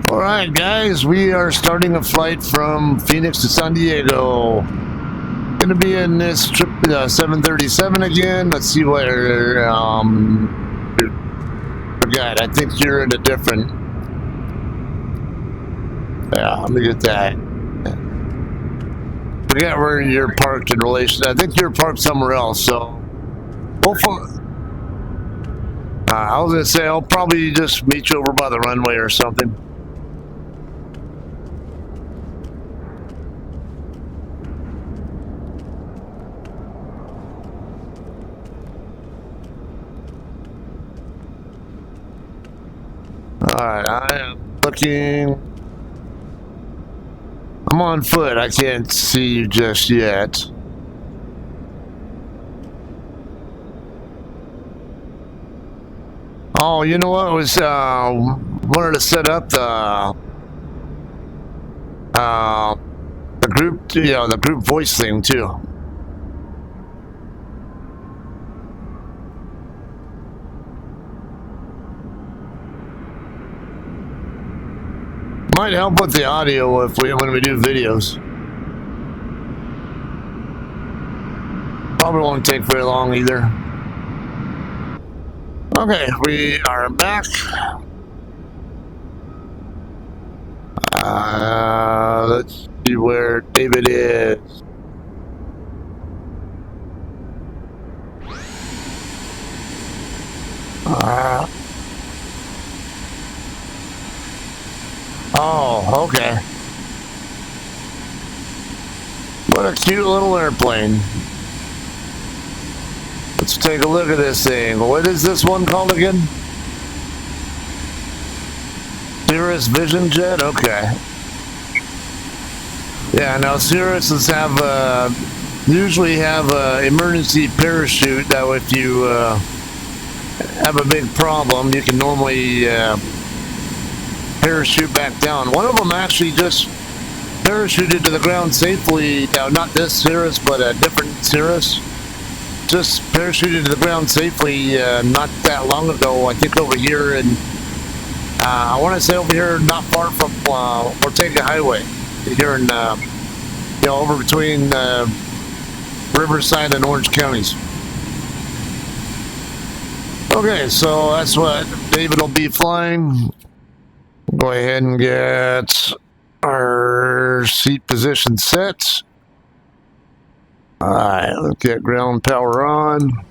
All right, guys, we are starting a flight from Phoenix to San Diego. Gonna be in this trip 737 again. Let's see where forgot. I think you're in a different. Yeah, let me get that. Forget where you're parked in relation. I think you're parked somewhere else. So, hopefully, I was gonna say I'll probably just meet you over by the runway or something. Alright, I am looking. I'm on foot. I can't see you just yet. Oh, you know what? I was wanted to set up the group, the group voice thing too. Might help with the audio when we do videos. Probably won't take very long either. Okay, we are back. Let's see where David is. Oh, okay. What a cute little airplane. Let's take a look at this thing. What is this one called again? Cirrus Vision Jet? Okay. Yeah, now Cirrus have usually have an emergency parachute that if you have a big problem, you can normally parachute back down. One of them actually just parachuted to the ground safely. Now, not this Cirrus, but a different Cirrus. Just parachuted to the ground safely not that long ago. I think over here, and I want to say over here, not far from Ortega Highway, here in over between Riverside and Orange counties. Okay, so that's what David will be flying. Go ahead and get our seat position set. Alright, let's get ground power on.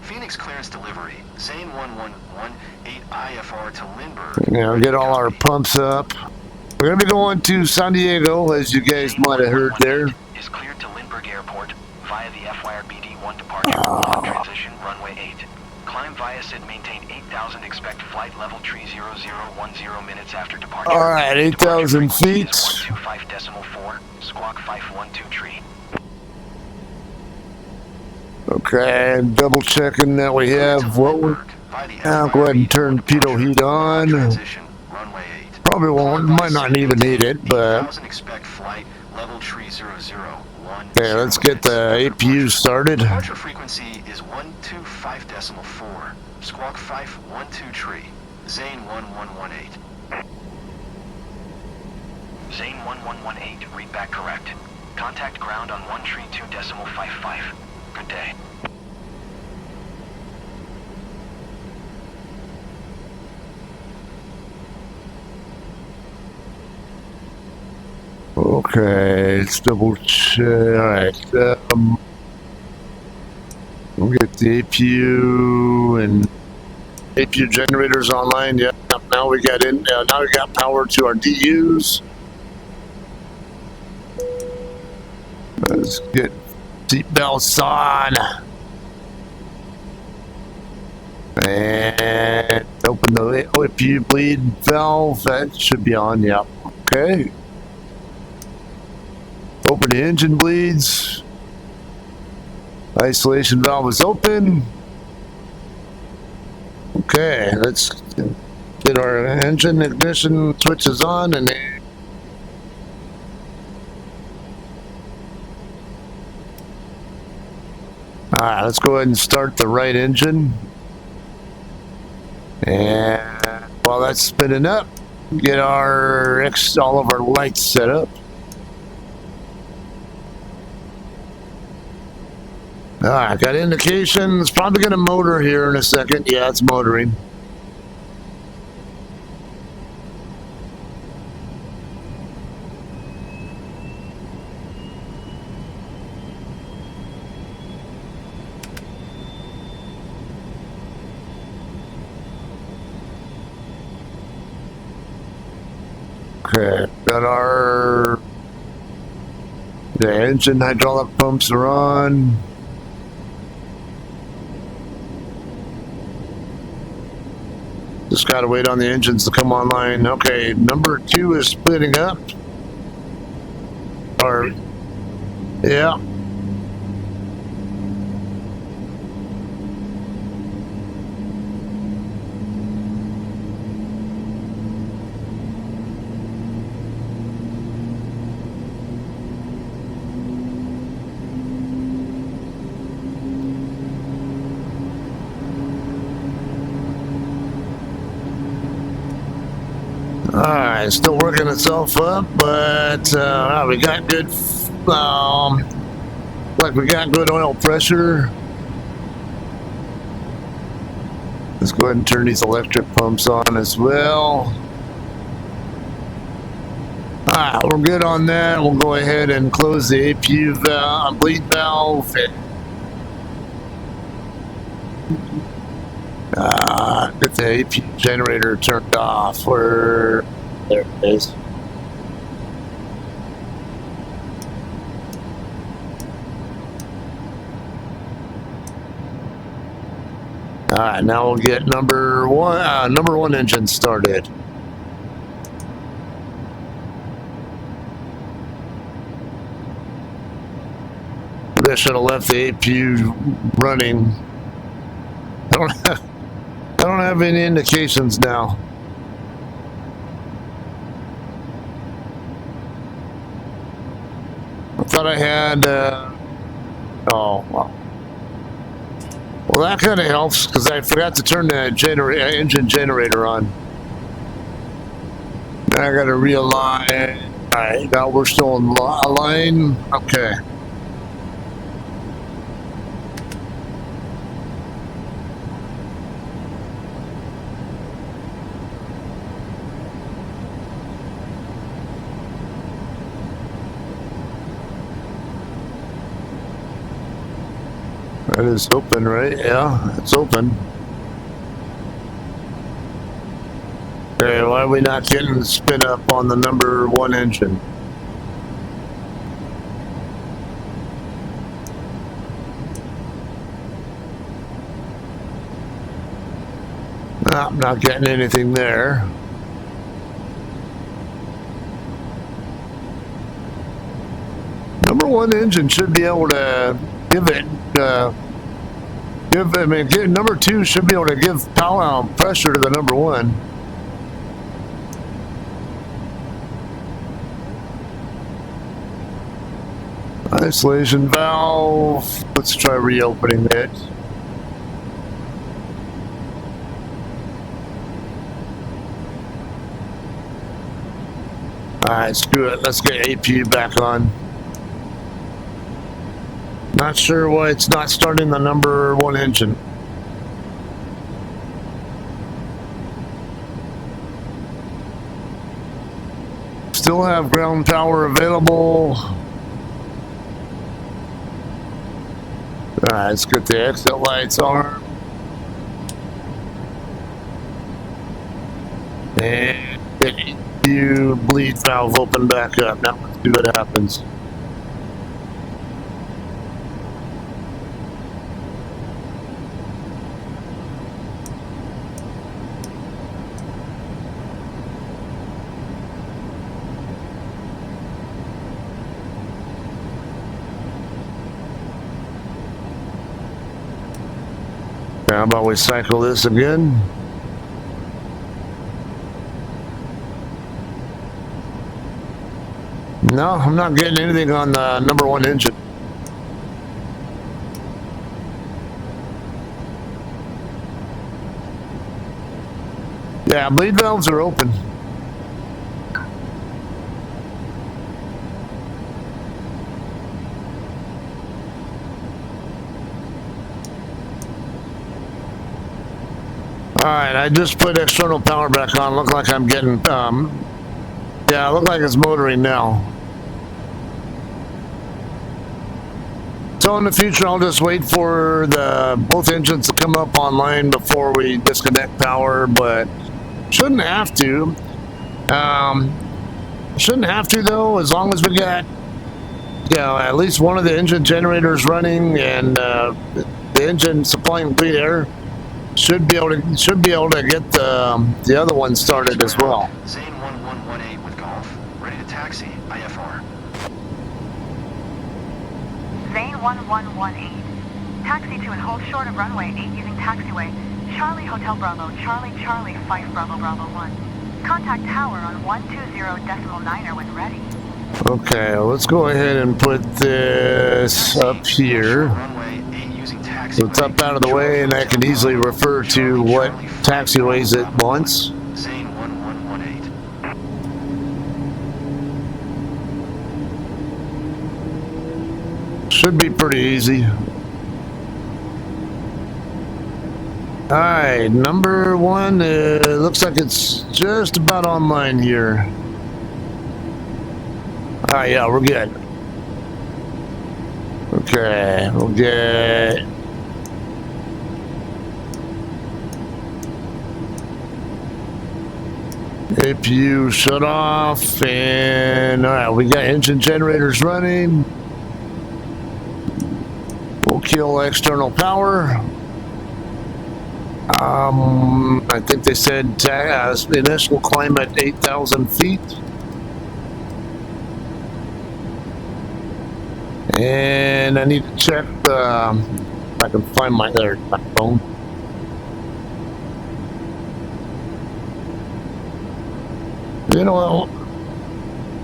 Phoenix clearance delivery. Zane 1118 IFR to Lindbergh. Yeah, get all our pumps up. We're going to be going to San Diego, as you guys might have heard there. Is cleared to Lindbergh Airport via the FYRBD-1 departure. Transition runway 8. Climb via SID, maintain 8,000, expect flight level tree 0010 minutes after departure. Alright, 8,000 feet. 125.4, squawk 512 tree. Okay, double checking that we have what we're... I'll go ahead and turn pitot heat on. Probably might not even need it, but... Okay, let's get the APU started. Departure frequency is 125.4, squawk 512 tree, Zane 1118. Zane 1118, read back correct. Contact ground on 132.55. Good day. Okay, let's double check. Alright, we'll get the APU and APU generators online. Yep, now we got now we got power to our DUs. Let's get seat belts on. And open the APU bleed valve. That should be on, yep. Okay. Open the engine bleeds. Isolation valve is open. Okay, let's get our engine ignition switches on and alright, let's go ahead and start the right engine. And while that's spinning up, Get all of our lights set up. I got indications. Probably going to motor here in a second. Yeah, it's motoring. Okay, got the engine hydraulic pumps are on. Just gotta wait on the engines to come online. Okay, number 2 is splitting up. Yeah. Alright, still working itself up, but we got good, we got good oil pressure. Let's go ahead and turn these electric pumps on as well. Alright, we're good on that. We'll go ahead and close the APU valve, bleed valve. Get the APU generator turned off. There it is. Alright, now we'll get number one engine started. I should have left the APU running. I don't have any indications now. I thought I had. Oh, well. Well, that kind of helps because I forgot to turn the engine generator on. Now I got to realign. All right, now we're still in line. Okay. That is open, right? Yeah, it's open. Okay, why are we not getting spin up on the number 1 engine? I'm not getting anything there. Number 1 engine should be able to give it. Number 2 should be able to give power pressure to the number 1. Isolation valve. Let's try reopening it. Alright, screw it. Let's get APU back on. Not sure why it's not starting the number 1 engine. Still have ground power available. Alright, let's get the exit lights on. And get APU bleed valve open back up. Now let's see what happens. How about we cycle this again? No, I'm not getting anything on the number 1 engine. Yeah, bleed valves are open. Alright, I just put external power back on. Look like I'm getting, yeah, look like it's motoring now. So in the future, I'll just wait for both engines to come up online before we disconnect power, but shouldn't have to. Shouldn't have to though, as long as we got, you know, at least one of the engine generators running and the engine supplying clean air. Should be able to get the other one started as well. Zane 1118 with Golf. Ready to taxi. IFR. Zane 1118. Taxi to and hold short of runway 8 using taxiway. Charlie Hotel Bravo, Charlie Charlie 5 Bravo Bravo 1. Contact tower on 120.9er when ready. Okay, let's go ahead and put this up here. So it's up out of the way, and I can easily refer to what taxiways it wants. Zane 1118. Should be pretty easy. Alright, number one, looks like it's just about online here. Alright, yeah, we're good. Okay, we'll get... APU shut off, and alright, we got engine generators running. We'll kill external power. I think they said initial climb at 8,000 feet. And I need to check if I can find my phone. You know what?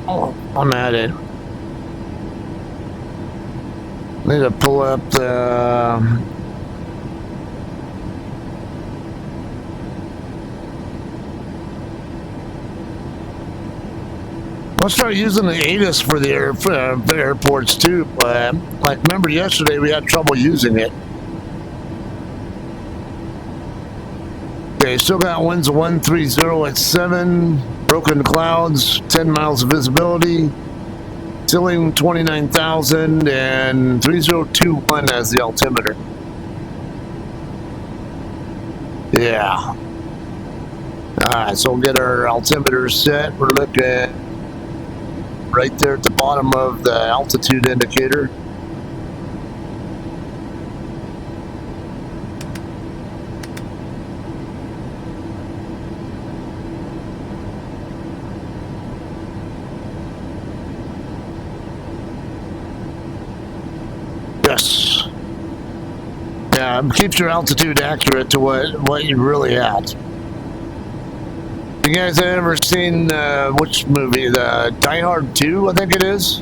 Oh, I'm at it. Need to pull up the... I'll start using the ATIS for the airports too. Like, remember yesterday we had trouble using it. Okay, still got winds of 130 at 7. Broken clouds, 10 miles of visibility. Ceiling 29,000 and 3021 as the altimeter. Yeah. Alright, so we'll get our altimeter set. We're looking right there at the bottom of the altitude indicator. Yes. Yeah, keeps your altitude accurate to what you're really at. You guys have ever seen which movie? The Die Hard 2, I think it is.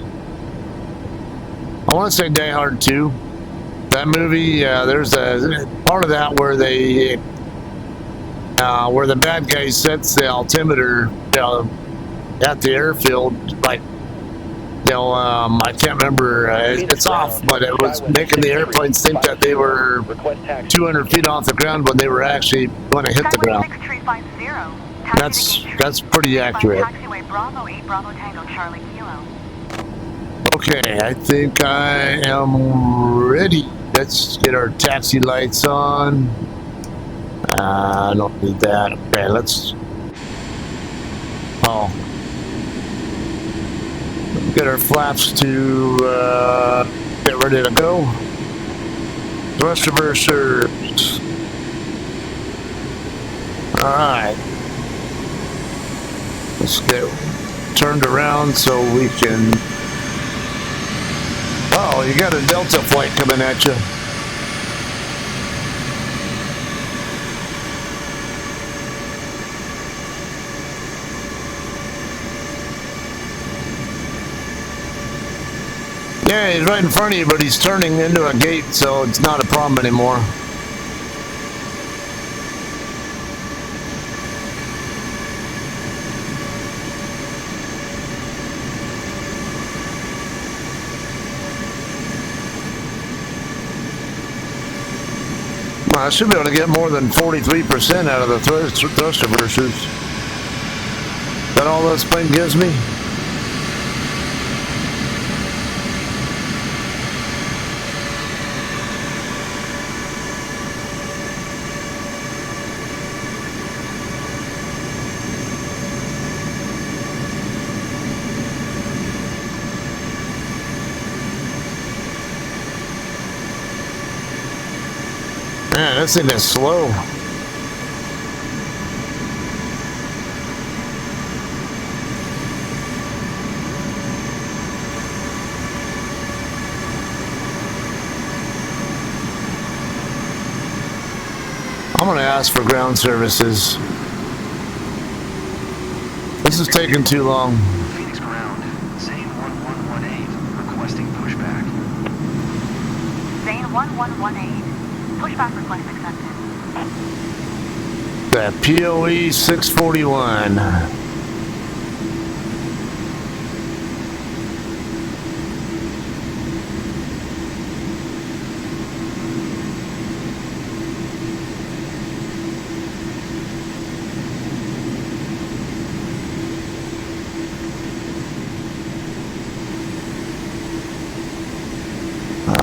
I want to say Die Hard 2. That movie, there's a part of that where they, where the bad guy sets the altimeter at the airfield, like, I can't remember, it's off, but it was making the airplanes think that they were 200 feet off the ground when they were actually going to hit the ground. That's pretty accurate. Okay, I think I am ready. Let's get our taxi lights on. I don't need that. Okay, let's... Oh. Get our flaps to get ready to go. Thrust reversers. Alright. Let's get turned around so we can... Oh, you got a Delta flight coming at you. Yeah, he's right in front of you, but he's turning into a gate, so it's not a problem anymore. I should be able to get more than 43% out of the thrust reversers. Is that all this plane gives me? Man, this thing is slow. I'm going to ask for ground services. This is taking too long. Phoenix ground, Zane 1118, requesting pushback. Zane 1118. Pushback request accepted. That POE 641.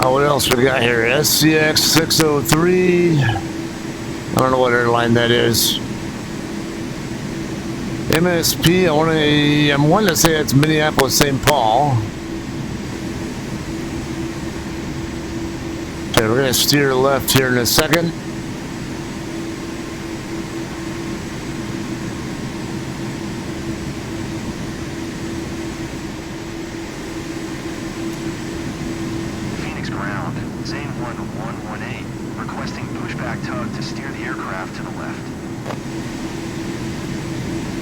What else we got here? SCX 603. I don't know what airline that is. MSP. I'm wanting to say it's Minneapolis St. Paul. Okay, we're gonna steer left here in a second. Zane 1118, requesting pushback tug to steer the aircraft to the left.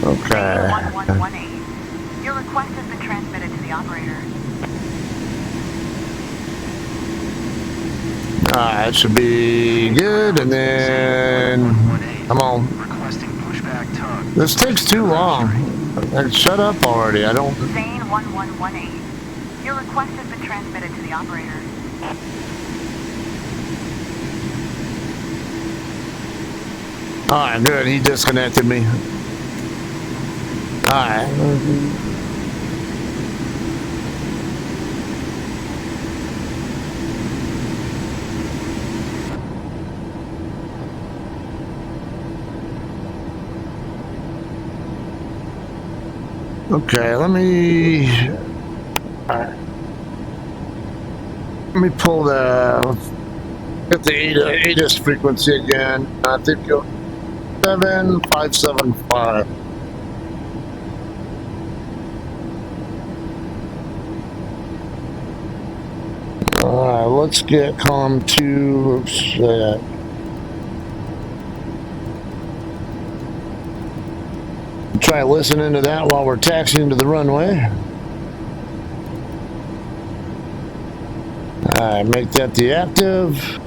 Okay. Zane 1118. Your request has been transmitted to the operator. Alright, should be good, and then come on. Requesting pushback tug. This takes too long. Shut up already. I don't. Zane 1118. Your request has been transmitted to the operator. Alright, good. He disconnected me. Alright. Okay, let me pull get the ATIS frequency again. I think you'll 7575. Alright, let's get column 2 set. Try listening to that while we're taxiing to the runway. Alright, make that the active.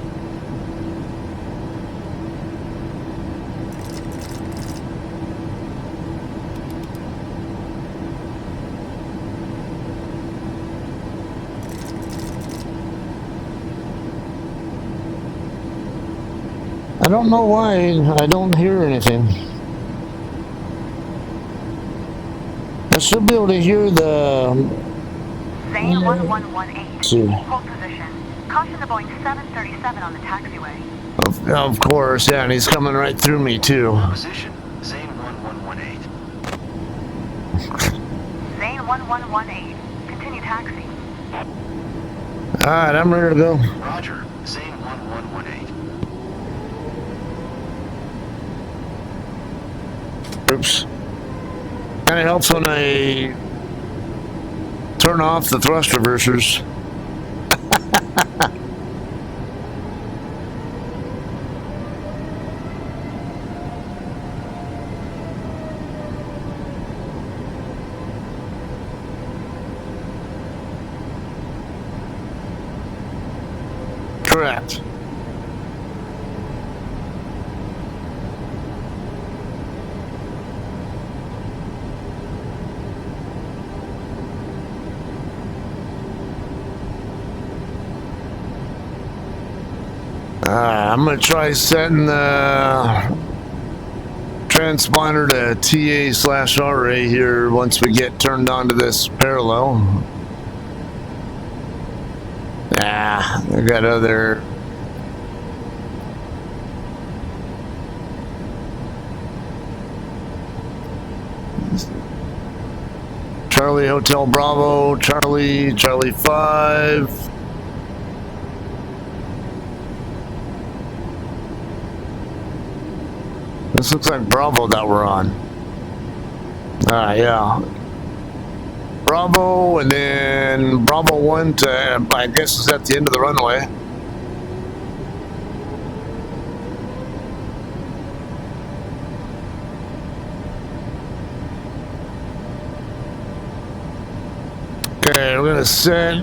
I don't know why I don't hear anything. I should be able to hear the... Zane 1118. See. Hold position. Caution the Boeing 737 on the taxiway. Of course, yeah, and he's coming right through me too. Position, Zane 1118. Zane 1118. Continue taxi. Alright, I'm ready to go. Roger, Zane 1118. Oops. Kind of helps when I turn off the thrust reversers. Correct. I'm going to try setting the transponder to TA/RA here once we get turned on to this parallel. I got other... Charlie Hotel Bravo, Charlie 5. This looks like Bravo that we're on. Yeah. Bravo, and then Bravo 1 to, I guess, is at the end of the runway. Okay, we're gonna set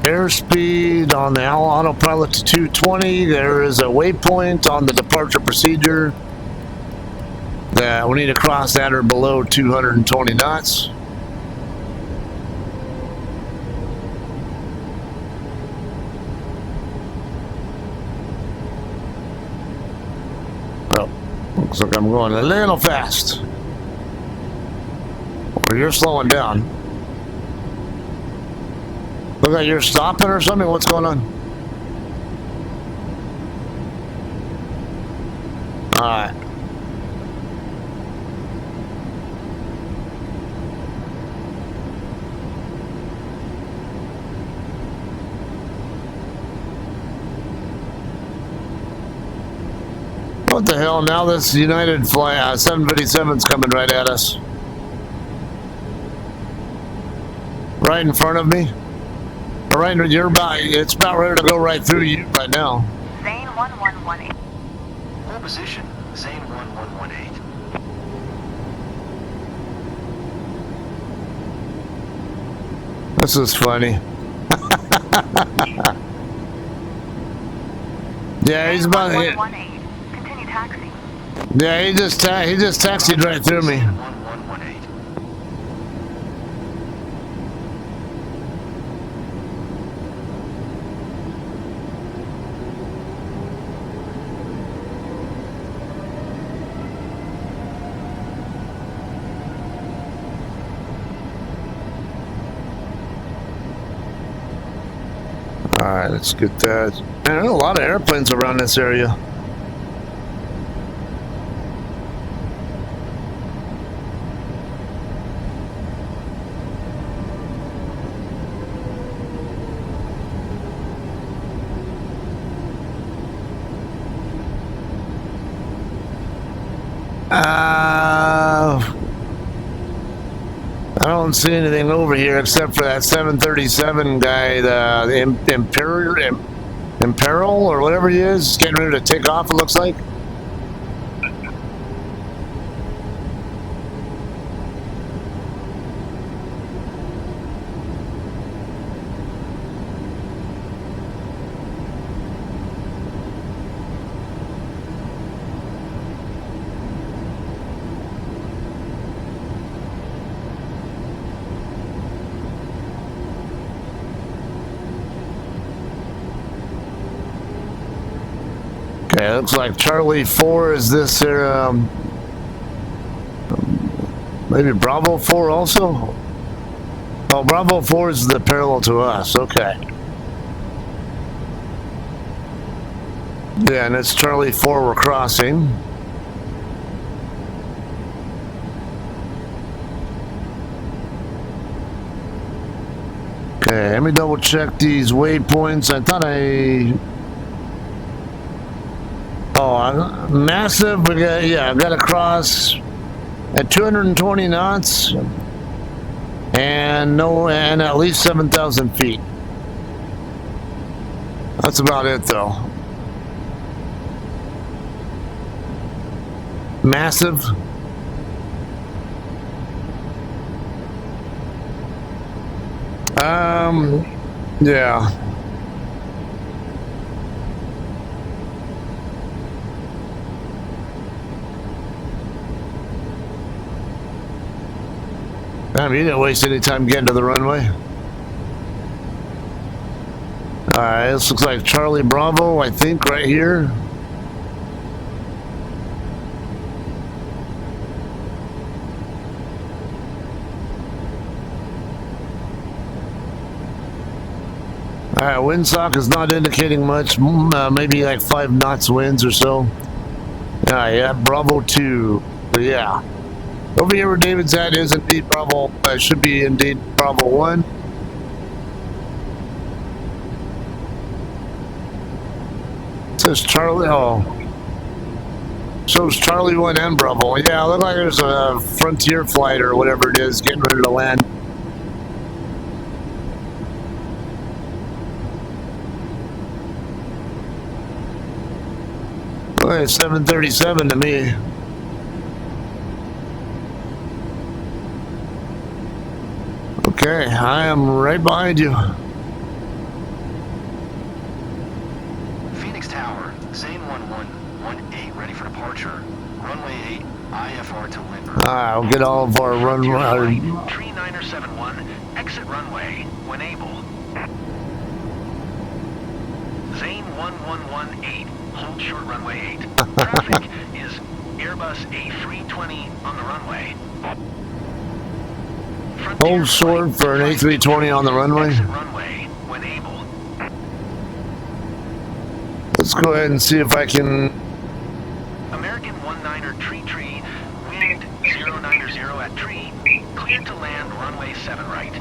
airspeed on the autopilot to 220. There is a waypoint on the departure procedure that we need to cross at or below 220 knots. Oh, looks like I'm going a little fast. Or you're slowing down. Look like you're stopping or something. What's going on? All right. What the hell? Now this United flight 757's coming right at us. Right in front of me. Right, you're about, it's about ready to go right through you right now. Zane 1118. Hold position, Zane 1118. This is funny. Yeah, he's about to hit. 1118. Continue taxi. Yeah, he just taxied right through me. 1118. Alright, let's get that. Man, there are a lot of airplanes around this area. I don't see anything over here except for that 737 guy, the Imperil or whatever he is, getting ready to take off, it looks like. Okay, looks like Charlie 4 is this here, maybe Bravo 4 also? Oh, Bravo 4 is the parallel to us, okay. Yeah, and it's Charlie 4 we're crossing. Okay, let me double check these waypoints. I thought massive. We got, yeah, I've got to cross at 220 knots and at least 7,000 feet. That's about it, though. Massive. Yeah. You didn't waste any time getting to the runway. Alright, this looks like Charlie Bravo, I think, right here. Alright, windsock is not indicating much, maybe like 5 knots winds or so. Yeah, Bravo 2. But yeah. Over here where David's at is indeed Bravo, should be indeed Bravo 1. It says Charlie, oh. Shows Charlie 1 and Bravo. Yeah, look like there's a Frontier flight or whatever it is getting ready to land. Well, it's 737 to me. Okay, I am right behind you. Phoenix Tower, Zane 1118, ready for departure. Runway 8, IFR to Lindbergh. I'll get all of our runway. Tree 971, exit runway when able. Zane 1118, hold short runway 8. Traffic is Airbus A320 on the runway. Hold short for an A320 on the runway. Exit runway when able. Let's go ahead and see if I can. American 19er tree, wind 090 at tree, cleared to land runway 7 right.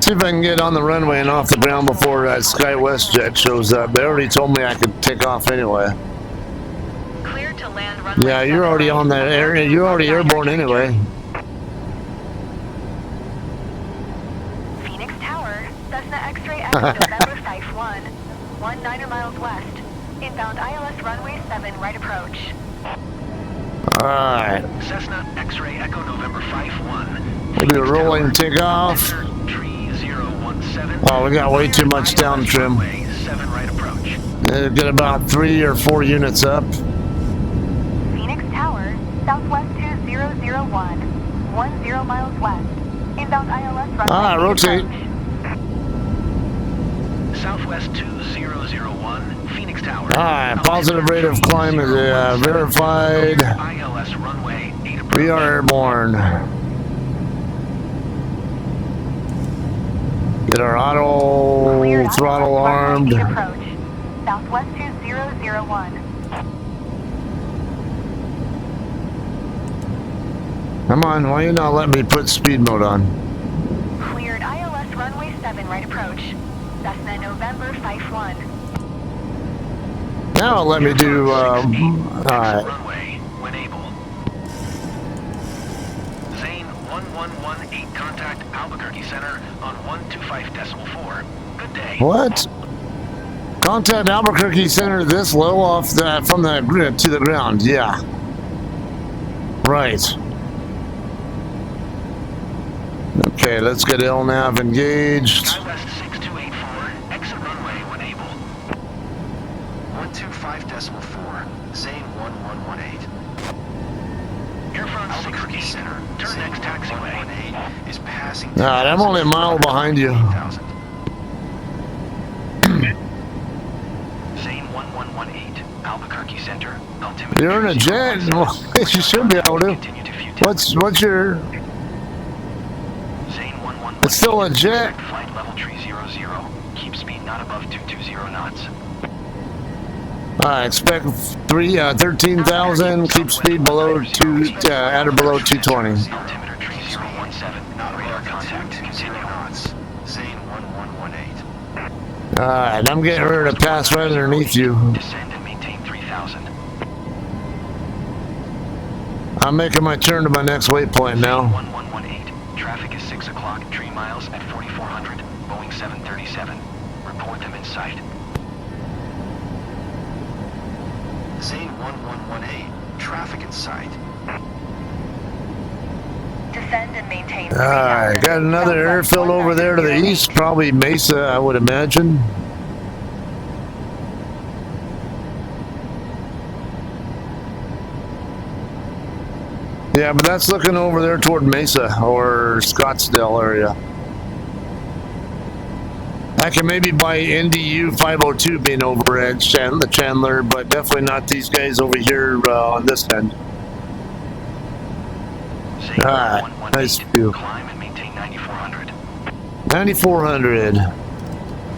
See if I can get on the runway and off the ground before that SkyWest jet shows up. They already told me I could take off anyway. Cleared to land runway. Yeah, you're already on that area. You're already airborne anyway. Phoenix Tower, Cessna X-ray Echo November 51, 19 miles west. Inbound ILS runway 7 right approach. Alright. Cessna X-ray Echo November 51. We'll do a rolling takeoff. Tree 017. Oh, we got way too much down trim. Runway 7 right approach. Get about 3 or 4 units up. Phoenix Tower, Southwest 2001, 10 miles west. Inbound ILS runway Rotate. approach. Southwest 2001, Phoenix Tower. Alright, positive rate of climb is verified. ILS runway 8 approach. We are airborne. Get our auto Cleared throttle ILS armed. runway 8 approach. Southwest 2001. Come on, why you not let me put speed mode on? Cleared ILS runway 7 right approach. Cessna November 51. Now let me do, alright. Runway when able. Zane 1118, contact Albuquerque Center on 125.4. Good day. What? Contact Albuquerque Center this low off the, from the grid to the ground, yeah. Right. Okay, let's get LNAV engaged. Skywest 6284, exit runway when able. 125.4, Zane 1118. Airfront Albuquerque Center, turn next taxiway. 118 is passing. Alright, I'm only a mile behind you. Zane 1118, Albuquerque Center, altimeter. You're in a jet? Well, you should be able to. Continue to view What's your... Zane 1118. It's still a jet. Flight level tree 00. Keep speed not above 220 knots. I expect 13,000. Keep speed below at or below 220. Altimeter tree 017. Not radar contact. Continue. Knots. Zane 1118. Alright, I'm getting ready to pass right underneath you. Descend and maintain 3000. I'm making my turn to my next waypoint now. 1118. Traffic is 6 o'clock. 3 miles at 4400. Boeing 737. Report them in sight. Zane 1118. Traffic in sight. Descend and maintain. Alright, got another airfield over there to the east. Probably Mesa, I would imagine. Yeah, but that's looking over there toward Mesa or Scottsdale area. I can maybe buy NDU 502 being over at Chandler, but definitely not these guys over here on this end. Alright, nice view. Climb and maintain 9400. 9400.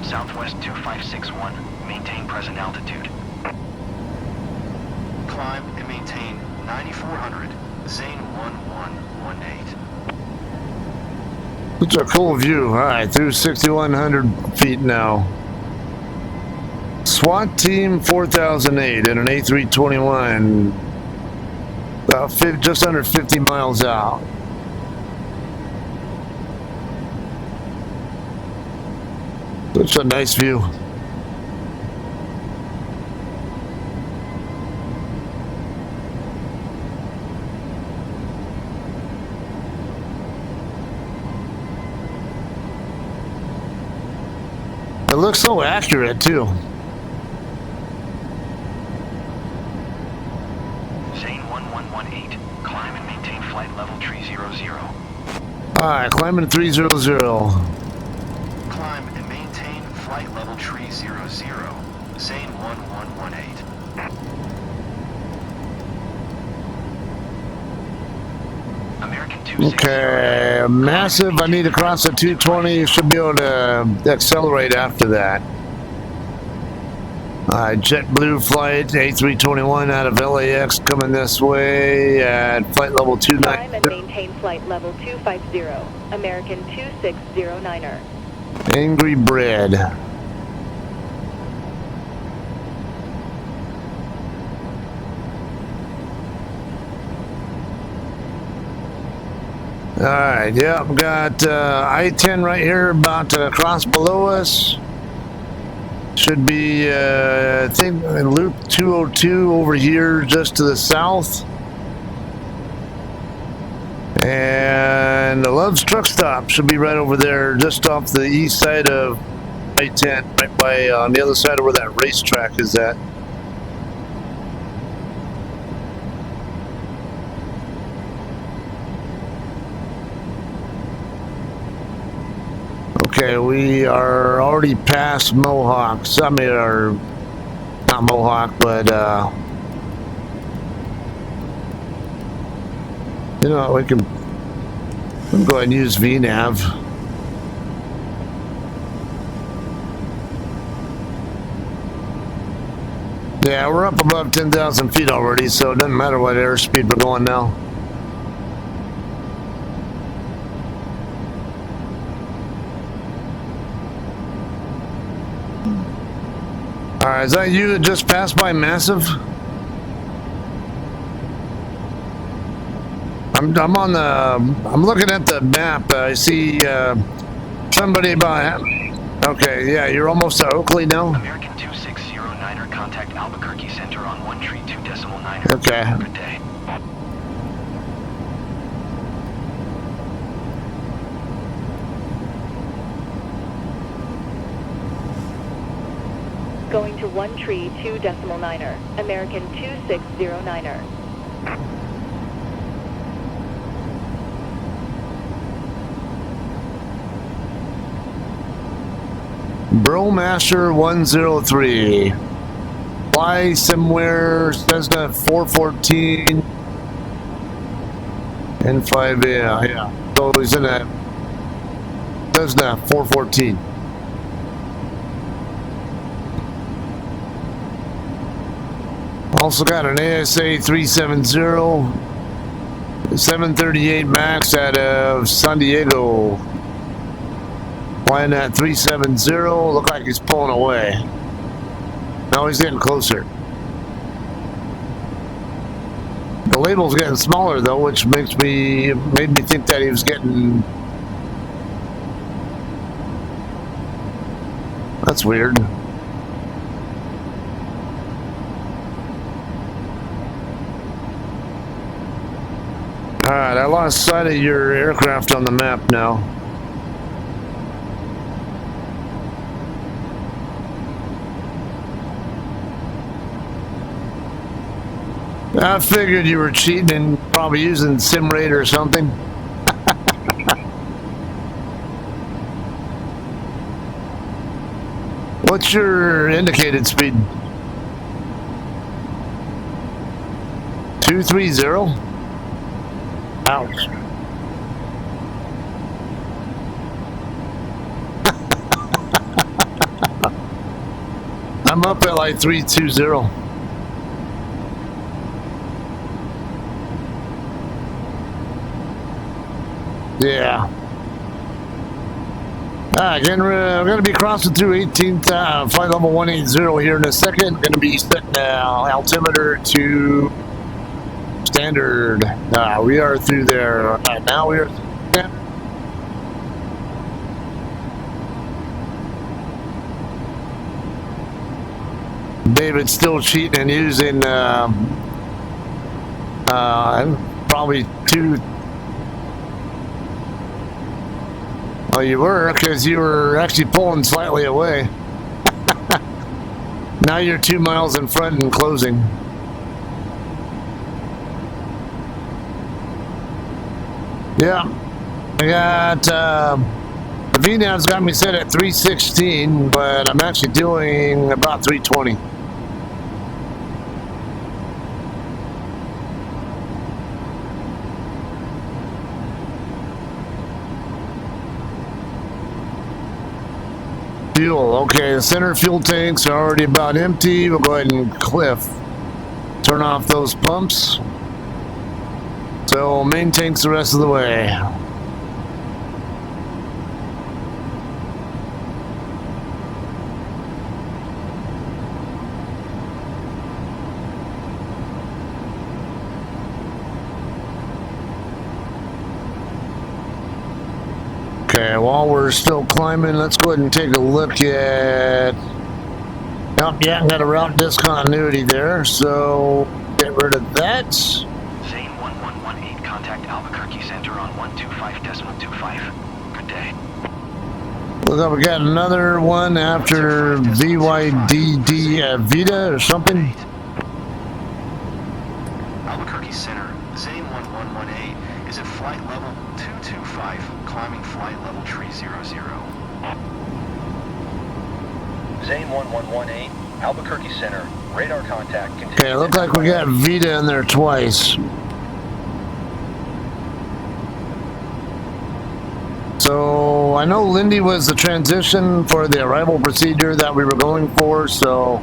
Southwest 2561. Maintain present altitude. Climb and maintain 9400. Zane 1118. It's a cool view. Alright, through 6,100 feet now. SWAT Team 4008 in an A321. About just under 50 miles out. It's a nice view. It looks so accurate too. Zane 1118. Climb and maintain flight level 300. Alright, climbing to 300. Climb and maintain flight level 300. Zane 1118. American 260. Okay, massive. I need to cross the 220. Should be able to accelerate after that. JetBlue flight A321 out of LAX coming this way at flight level 29. Climb and maintain flight level 250. American 2609er. Angry Bread. Alright, yep, got I-10 right here about to cross below us. Should be, I think, loop 202 over here just to the south. And the Love's Truck Stop should be right over there just off the east side of I-10, right by on the other side of where that racetrack is at. Okay, we are already past Mohawks. I mean, or not Mohawk, but you know, we can go ahead and use VNav. Yeah, we're up above 10,000 feet already, so it doesn't matter what airspeed we're going now. Alright, is that you that just passed by Massive? I'm looking at the map. I see somebody about. Okay, yeah, you're almost to Oakley now. American 2609er, contact Albuquerque Center on 132.9. Okay. Good day. Going to 132.9er. American 2609er. Bromaster 103. Fly somewhere, Cessna 414. N5, yeah. So he's in a Cessna 414. Also got an ASA 370, 738 Max out of San Diego. Flying at 370, look like he's pulling away. Now he's getting closer. The label's getting smaller though, which made me think that he was getting. That's weird. Alright, I lost sight of your aircraft on the map now. I figured you were cheating and probably using SimRate or something. What's your indicated speed? 230? Ouch. I'm up at like 320. Yeah. Again, we're going to be crossing through 18th, flight level 180 here in a second. Going to be setting altimeter to standard. We are through there. Now we are standard. David's still cheating and using probably two. Well, you were, because you were actually pulling slightly away. Now you're 2 miles in front and closing. Yeah, I got the VNAV's got me set at 316, but I'm actually doing about 320. Fuel, okay, the center fuel tanks are already about empty. We'll go ahead and turn off those pumps. So main tanks the rest of the way. Okay, while we're still climbing, let's go ahead and take a look at... Oh, yeah, got a route discontinuity there, so get rid of that. Zane 1118, contact Albuquerque Center on 125.25. Good day. Looks like we got another one after VYDD Vita or something. Albuquerque Center, Zane 1118 is at flight level 225, climbing flight level tree 00. Zane 1118, Albuquerque Center, radar contact. Okay, looks like we got Vita in there twice. So I know Lindy was the transition for the arrival procedure that we were going for, so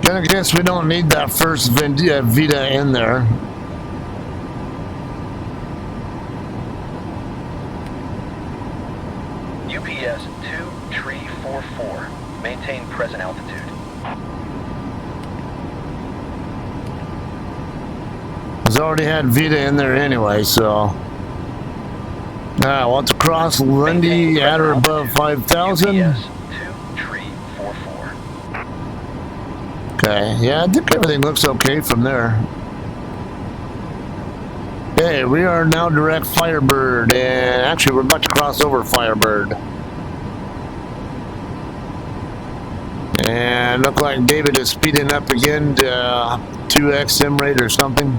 I guess we don't need that first Vita in there. UPS 2344, maintain present altitude. It's already had Vita in there anyway, so. We'll have to cross Lindy at or above 5,000. UPS 2344. Okay, yeah, I think everything looks okay from there. Okay, we are now direct Firebird, and actually we're about to cross over Firebird. And look like David is speeding up again to 2x sim rate or something.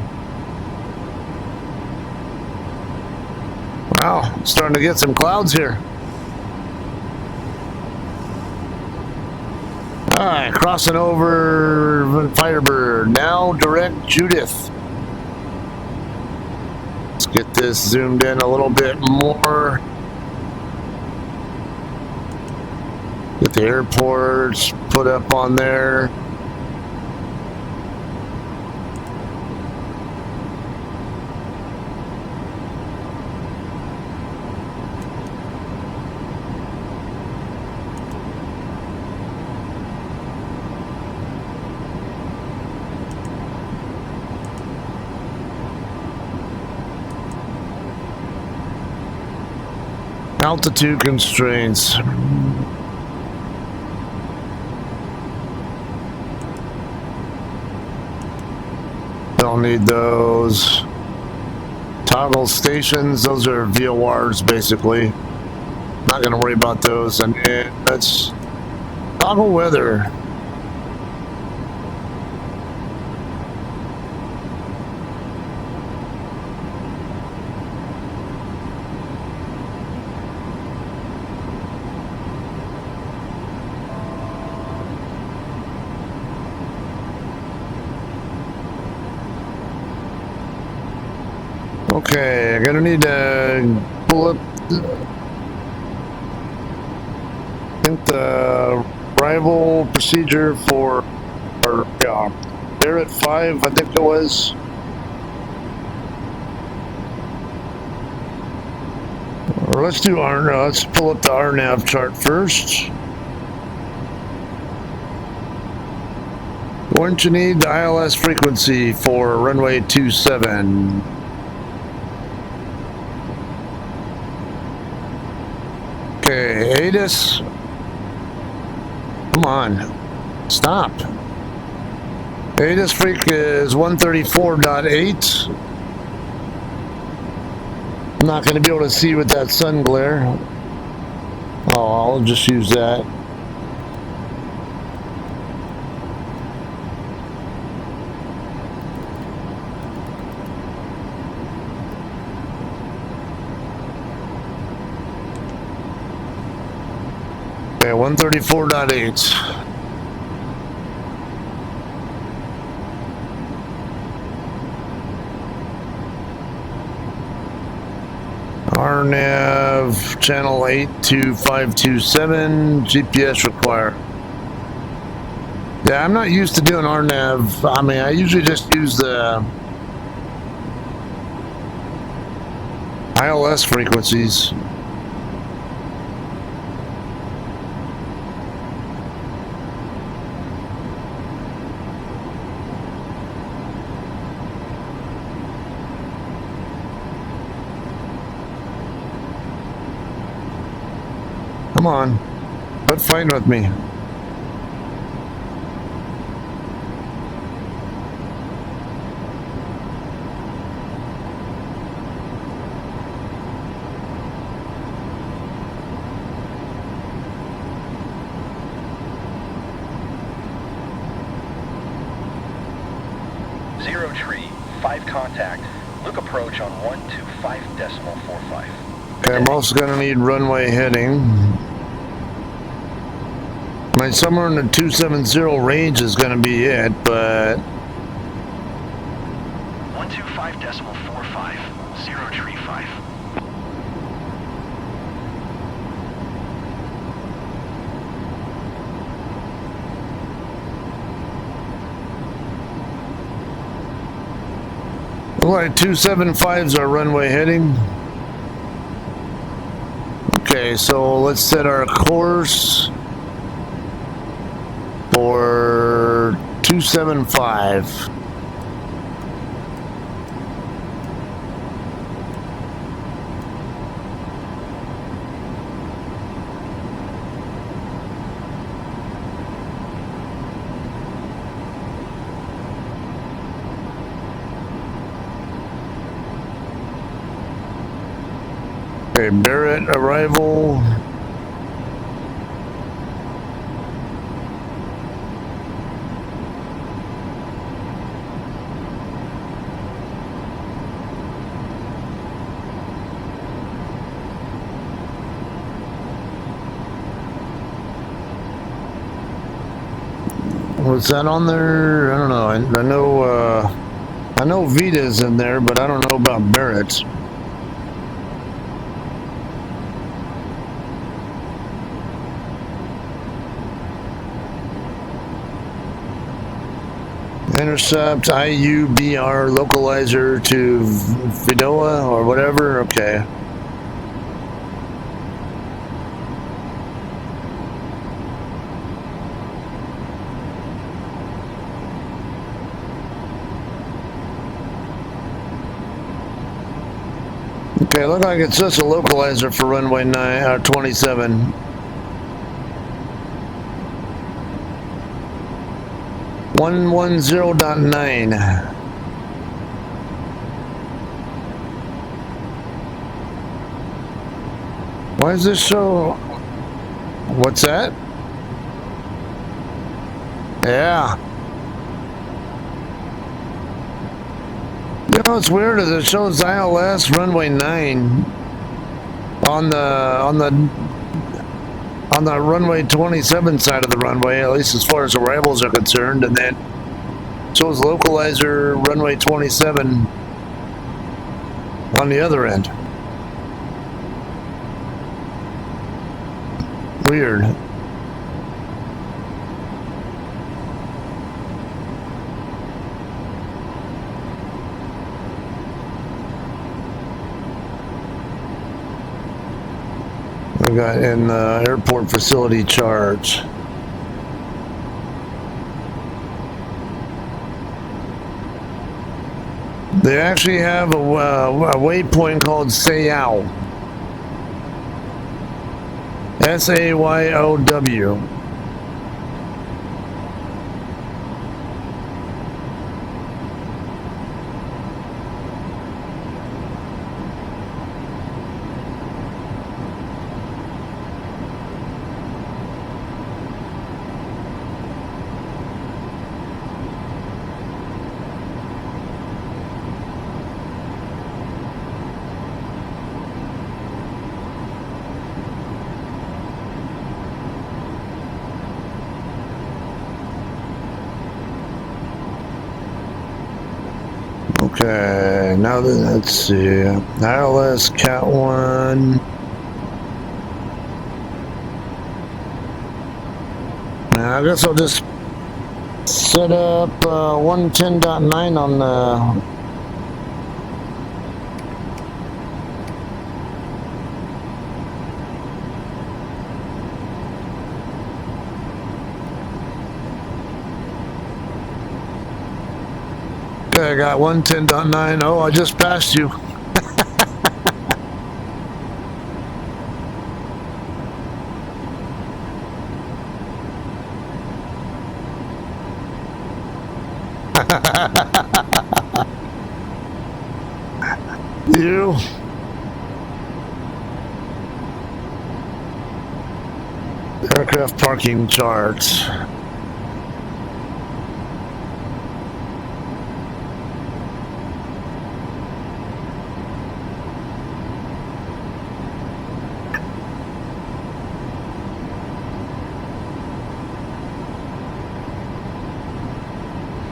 Wow, starting to get some clouds here. Alright, crossing over Firebird. Now direct Judith. Let's get this zoomed in a little bit more. Get the airports put up on there. Altitude constraints. Don't need those. Toggle stations, those are VORs basically. Not gonna worry about those. And let's toggle weather. Okay, I'm gonna need to pull up the arrival procedure for Barrett 5, I think it was. Or let's do let's pull up the RNAV chart first. Going to need the ILS frequency for runway 27. Okay, ATIS. Come on. Stop. ATIS freak is 134.8. I'm not going to be able to see with that sun glare. Oh, I'll just use that. Okay, 134.8. RNAV channel 82527 GPS require. Yeah, I'm not used to doing RNAV. I mean, I usually just use the ILS frequencies. Come on, quit fighting with me. Zero tree, 5 contact. Look approach on 125.45. Okay, I'm also gonna need runway heading. I mean, somewhere in the 270 range is gonna be it, but 125.45. Zero tree 5. look like 275's our runway heading. Okay, so let's set our course for 275. Okay, Barrett arrival. Was that on there? I don't know. I know Vita's in there, but I don't know about Barrett's. Intercept IUBR localizer to Vidoa or whatever. Okay. Okay, look like it's just a localizer for runway 9 or 27. .9. Why is this so? What's that? Yeah. You know what's weird is it shows ILS runway 9 on the runway 27 side of the runway, at least as far as arrivals are concerned, and then shows localizer runway 27 on the other end. Weird. I got in the airport facility charge. They actually have a waypoint called Sayao. S-A-Y-O-W. Okay, now then, let's see. ILS Cat 1. I guess I'll just set up 110.9 on the I got 110.9. Oh, I just passed you. You. Aircraft parking charts.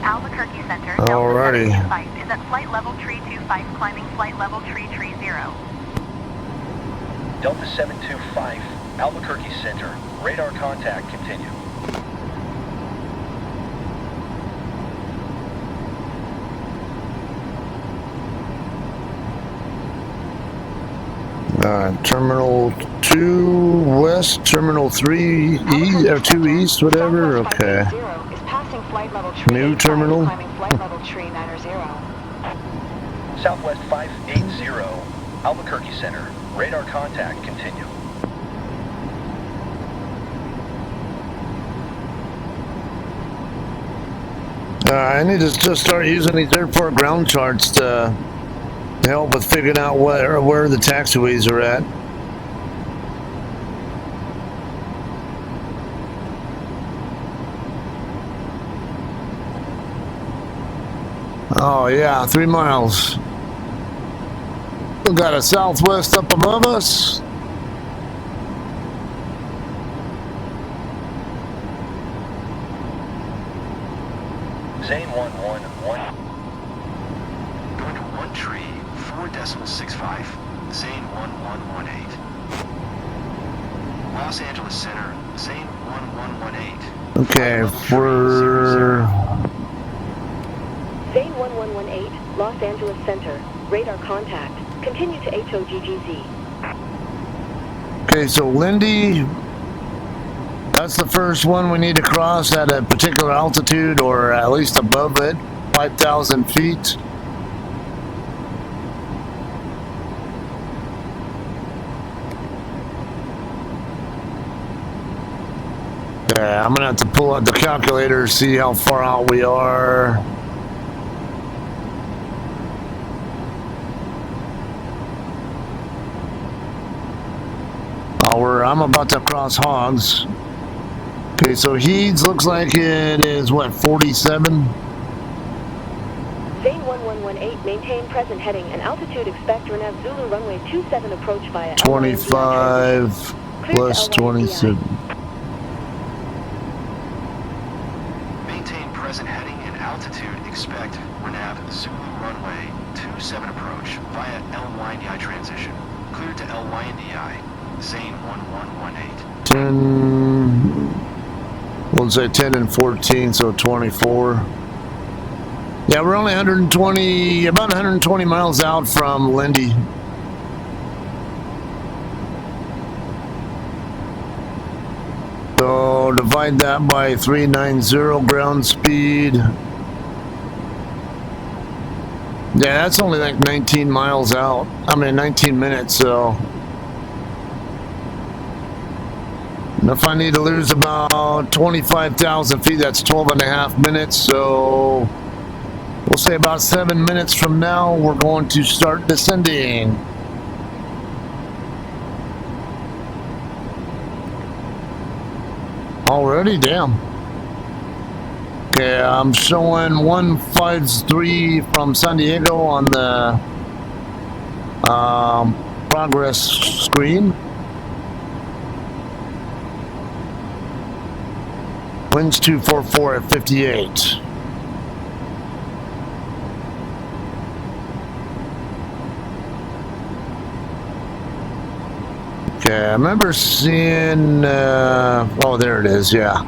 Albuquerque Center. Alrighty. Delta 725 is at flight level tree 25, climbing flight level tree 30. Delta 725, Albuquerque Center. Radar contact continue. Terminal 2 West, Terminal 3 East, or 2 East, whatever. Okay. Is passing flight level tree New 85, terminal. climbing flight level tree 90. Southwest 580, Albuquerque Center. Radar contact continue. I need to just start using these airport ground charts to help with figuring out where the taxiways are at. Oh yeah, 3 miles. We got a Southwest up above us. Zane 111. Going to 1 tree, 4.65. Zane 1118. Los Angeles Center, Zane 1118. Okay, we're... Zane 1118, Los Angeles Center. Radar contact. Continue to HOGGZ. Okay, so Lindy, that's the first one we need to cross at a particular altitude or at least above it, 5,000 feet. Yeah, I'm gonna have to pull out the calculator, see how far out we are. I'm about to cross Hogs. Okay, so Heeds looks like it is what, 47? Zane 1118, maintain present heading and altitude expect Renev Zulu runway 27 approach via 25 plus 27. Maintain present heading and altitude, expect Renav Zulu runway 27 approach via LYNDI transition. Cleared to LYNDI, Zane 1118. 10, we'll say 10 and 14, so 24. Yeah, we're only about 120 miles out from Lindy. So divide that by 390 ground speed. Yeah, that's only like 19 miles out. I mean, 19 minutes, so. And if I need to lose about 25,000 feet, that's 12 and a half minutes. So we'll say about 7 minutes from now, we're going to start descending. Already, damn. Okay, I'm showing 153 from San Diego on the progress screen. Winds 244 at 58. Okay, I remember seeing, oh, there it is, yeah.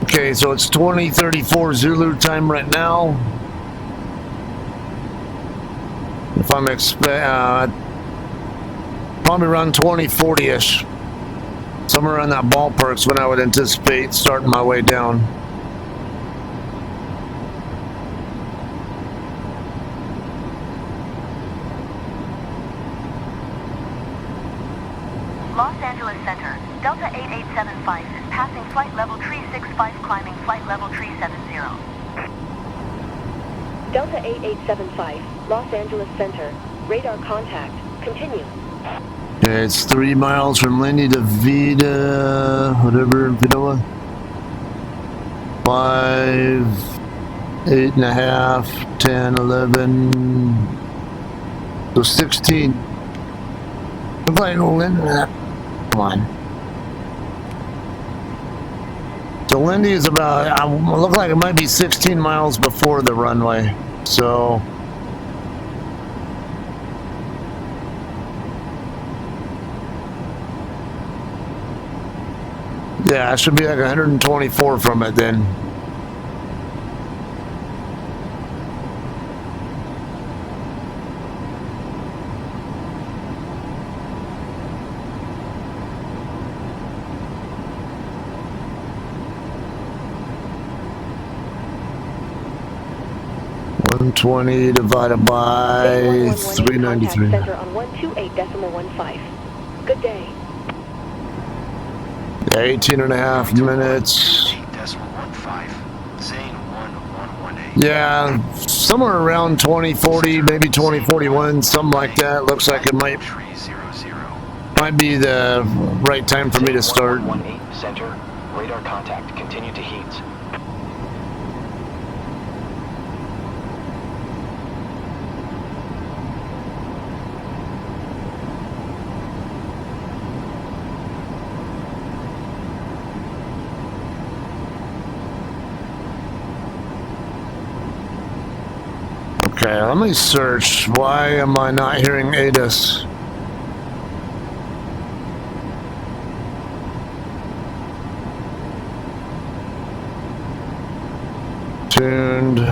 Okay, so it's 2034 Zulu time right now. If I'm probably around 2040-ish. Somewhere around that ballpark is when I would anticipate starting my way down. Los Angeles Center, Delta 8875 is passing flight level tree 65, climbing flight level tree 70. Delta 8875, Los Angeles Center. Radar contact. Continue. Okay, it's 3 miles from Lindy to Vida, whatever, Vidova. 5, 8.5, 10, 11, so 16. Looks like Lindy, come on. So Lindy is about, look like it might be 16 miles before the runway, so. Yeah, it should be like 124 from it then. $120 divided by 393. Center on 128.15. Good day. 18 and a half minutes. Yeah, somewhere around 2040, maybe 2041, something like that. Looks like it might be the right time for me to start. 18 center, radar contact, continue to heat. Okay, let me search. Why am I not hearing ATIS? Tuned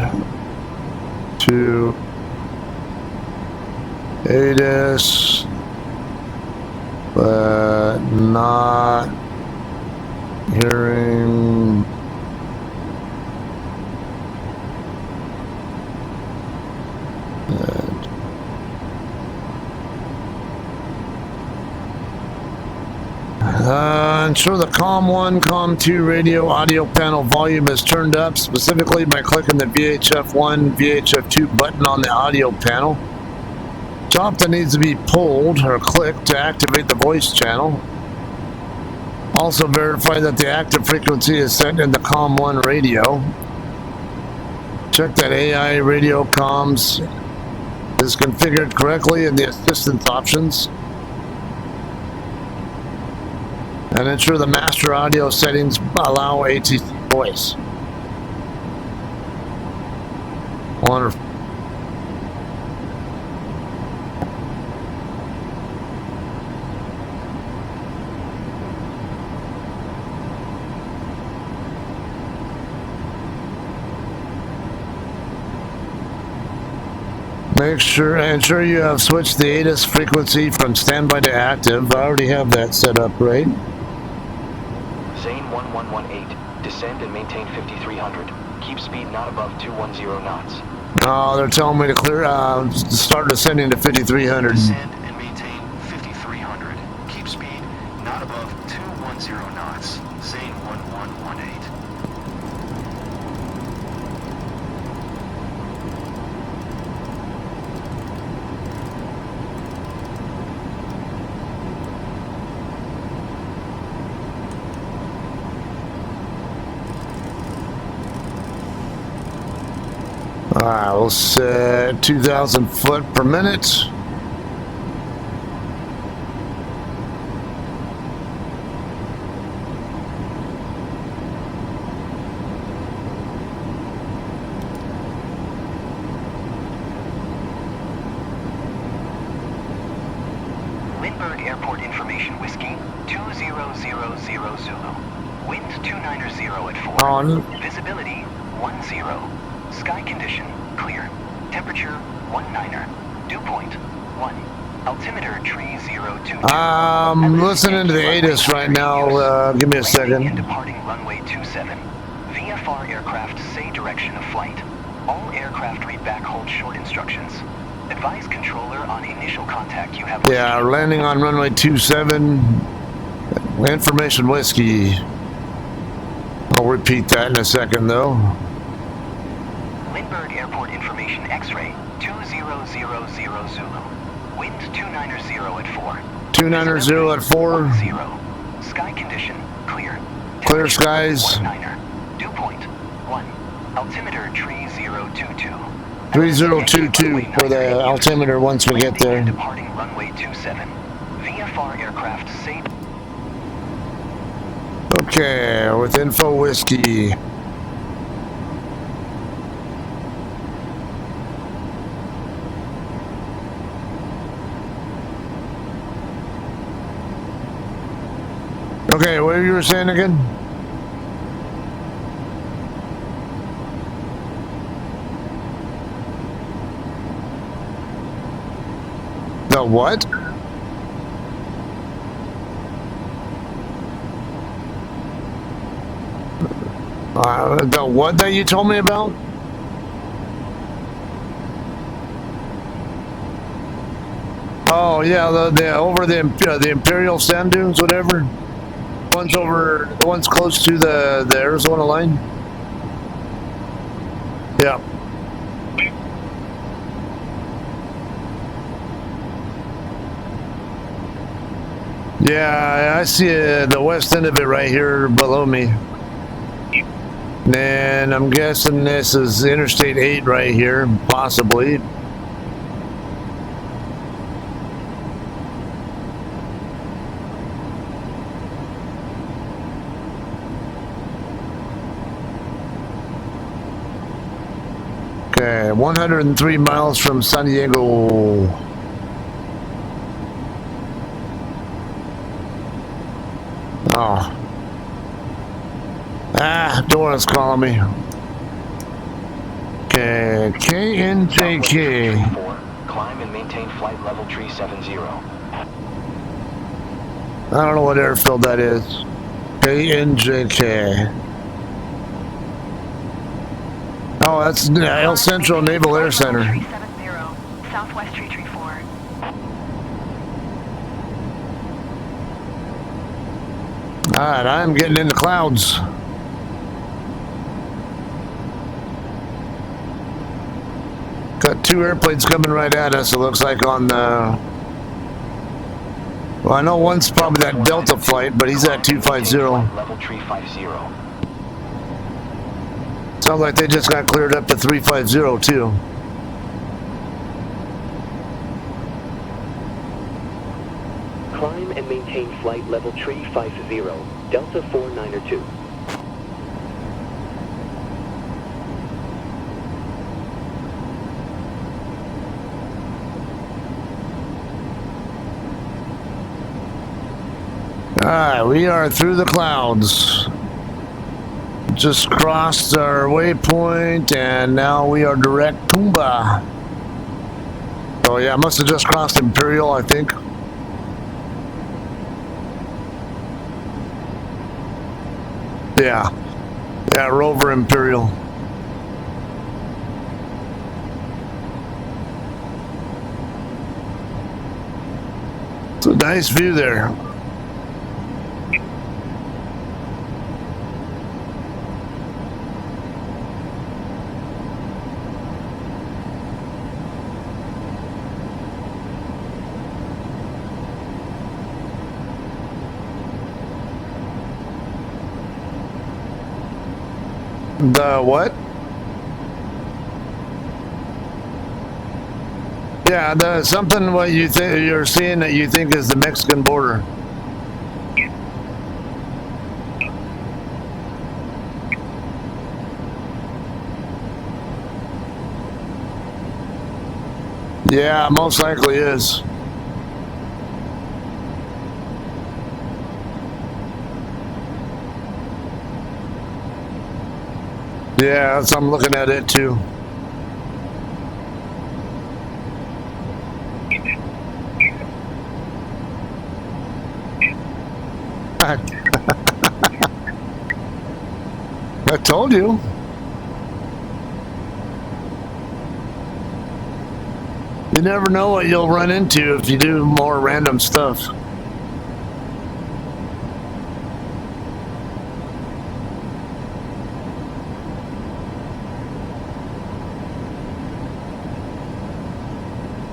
to ATIS, but not hearing. Ensure the COM1, COM2 radio audio panel volume is turned up, specifically by clicking the VHF1, VHF2 button on the audio panel. Top that needs to be pulled or clicked to activate the voice channel. Also verify that the active frequency is set in the COM1 radio. Check that AI radio comms is configured correctly in the assistance options. And ensure the master audio settings allow ATC voice. Wonderful. Ensure you have switched the ATIS frequency from standby to active. I already have that set up, right? Zane 1118, descend and maintain 5300. Keep speed not above 210 knots. Oh, they're telling me to clear, start descending to 5300. Descend and maintain 5300. Keep speed not above 210 knots. Zane 1118. Alright, we'll set 2,000 foot per minute. Lindbergh Airport information whiskey 2000 Zulu. Wind 290 at 4. On. Visibility 10. Sky condition clear. Temperature 19. Dew point 1. Altimeter tree 022. I'm listening to the ATIS right now. Give me a second. Landing and departing runway 27. VFR aircraft say direction of flight. All aircraft read back hold short instructions. Advise controller on initial contact you have. Yeah, landing on runway 27. Information whiskey. I'll repeat that in a second though. Lindbergh Airport information X-ray 2000 Zulu. Wind 290 at 4. 290 at 4. 0. Sky condition clear. Clear skies. 19. Dew point 1. Altimeter tree 022. 3022 for the altimeter once we get there. Departing runway 27. VFR aircraft say. Okay, with info whiskey. Okay, what you were saying again? The what? The what that you told me about? Oh yeah, the over the Imperial Sand Dunes, whatever. The ones close to the Arizona line. Yeah. Yeah, I see the west end of it right here below me. And I'm guessing this is Interstate 8 right here, possibly. Okay, 103 miles from San Diego. Oh. Dora's calling me. Okay, KNJK. Climb and maintain flight level tree 70. I don't know what airfield that is. KNJK. Oh, that's El Centro Naval Air Center. 370, Southwest Tree 4. Alright, I'm getting in the clouds. Got two airplanes coming right at us, it looks like on the... Well, I know one's probably that Delta flight, but he's at 250. Level tree 50. Sounds like they just got cleared up to 350 too. Climb and maintain flight level tree 50, Delta 492. Alright, we are through the clouds. Just crossed our waypoint and now we are direct Tumba. Oh yeah, I must have just crossed Imperial, I think. Yeah. Yeah, Rover Imperial. It's a nice view there. The what? Yeah, the something what you think you're seeing that you think is the Mexican border. Yeah, most likely is. Yeah, that's, I'm looking at it too. I told you. You never know what you'll run into if you do more random stuff.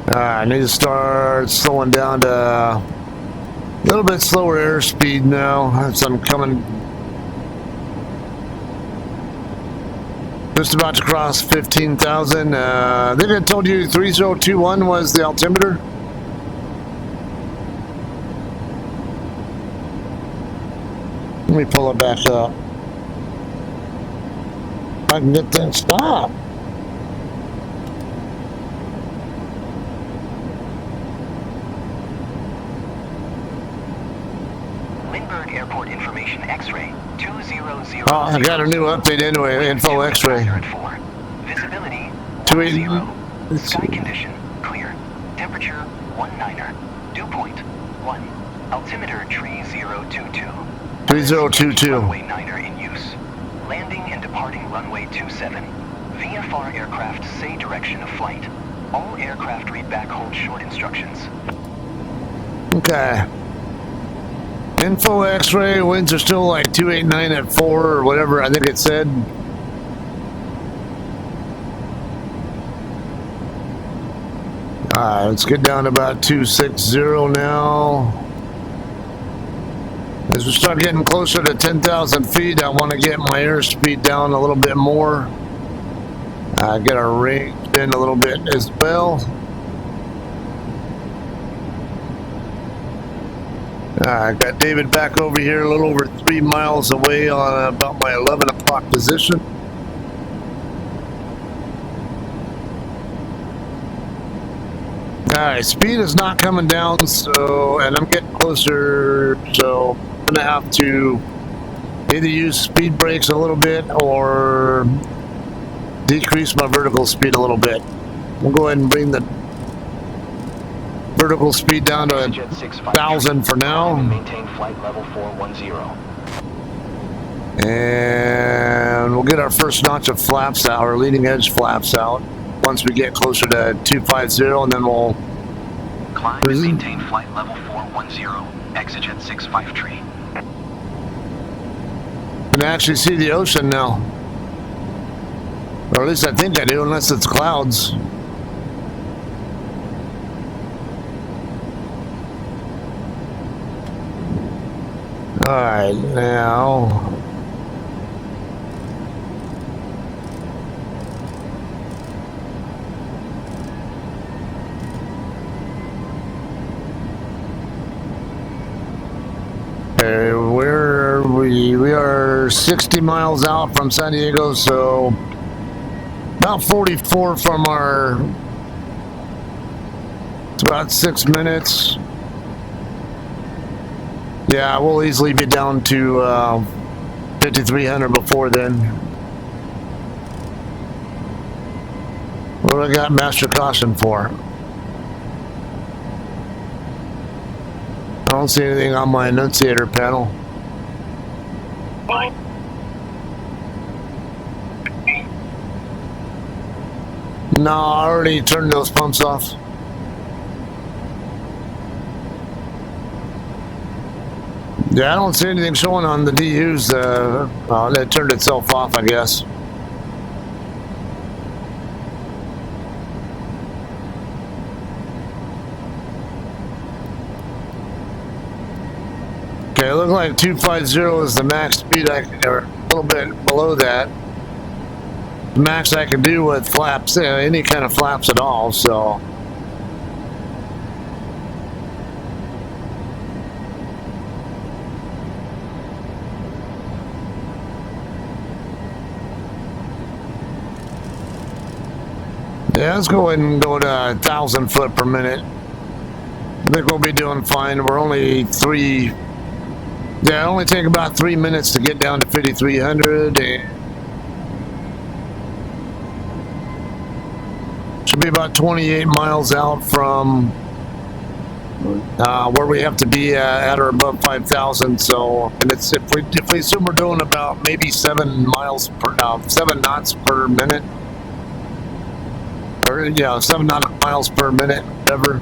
I need to start slowing down to a little bit slower airspeed now as I'm coming. Just about to cross 15,000. I think I told you 3021 was the altimeter. Let me pull it back up. I can get that stop. Airport information X-ray 200. Oh, I got a new update anyway. Info X-ray. Visibility 280. Sky condition clear. Temperature 19er. Dew point 1. Altimeter 3022. 3022. Runway 9er in use. Landing and departing runway 27. VFR aircraft say direction of flight. All aircraft read back hold short instructions. Okay. Info X-ray, winds are still like 289 at 4 or whatever I think it said. Alright, let's get down to about 260 now. As we start getting closer to 10,000 feet, I want to get my airspeed down a little bit more. Get our range in a little bit as well. I got David back over here a little over 3 miles away on about my 11 o'clock position. Alright, speed is not coming down, so, and I'm getting closer, so I'm gonna have to either use speed brakes a little bit or decrease my vertical speed a little bit. We'll go ahead and bring the vertical speed down to 1,000 for now. Maintain flight level 410. And we'll get our first notch of flaps out, or leading edge flaps out, once we get closer to 250, and then we'll climb and maintain flight level 410. Exit 65 tree. can actually see the ocean now. Or at least I think I do, unless it's clouds. Alright, now where are we? We are 60 miles out from San Diego, so about 44 from our, it's about 6 minutes. Yeah, we'll easily be down to 5,300 before then. What do I got master caution for? I don't see anything on my annunciator panel. No, I already turned those pumps off. Yeah, I don't see anything showing on the DUs. That turned itself off, I guess. Okay, it looks like 250 is the max speed I can, or a little bit below that. The max I can do with flaps, any kind of flaps at all, so. Yeah, let's go ahead and go to 1,000 foot per minute. I think we'll be doing fine. We're only it'll only take about 3 minutes to get down to 5,300. Should be about 28 miles out from where we have to be at or above 5,000. So, and it's if we assume we're doing about maybe 7 knots per minute. Or, yeah, 7 miles per minute, whatever.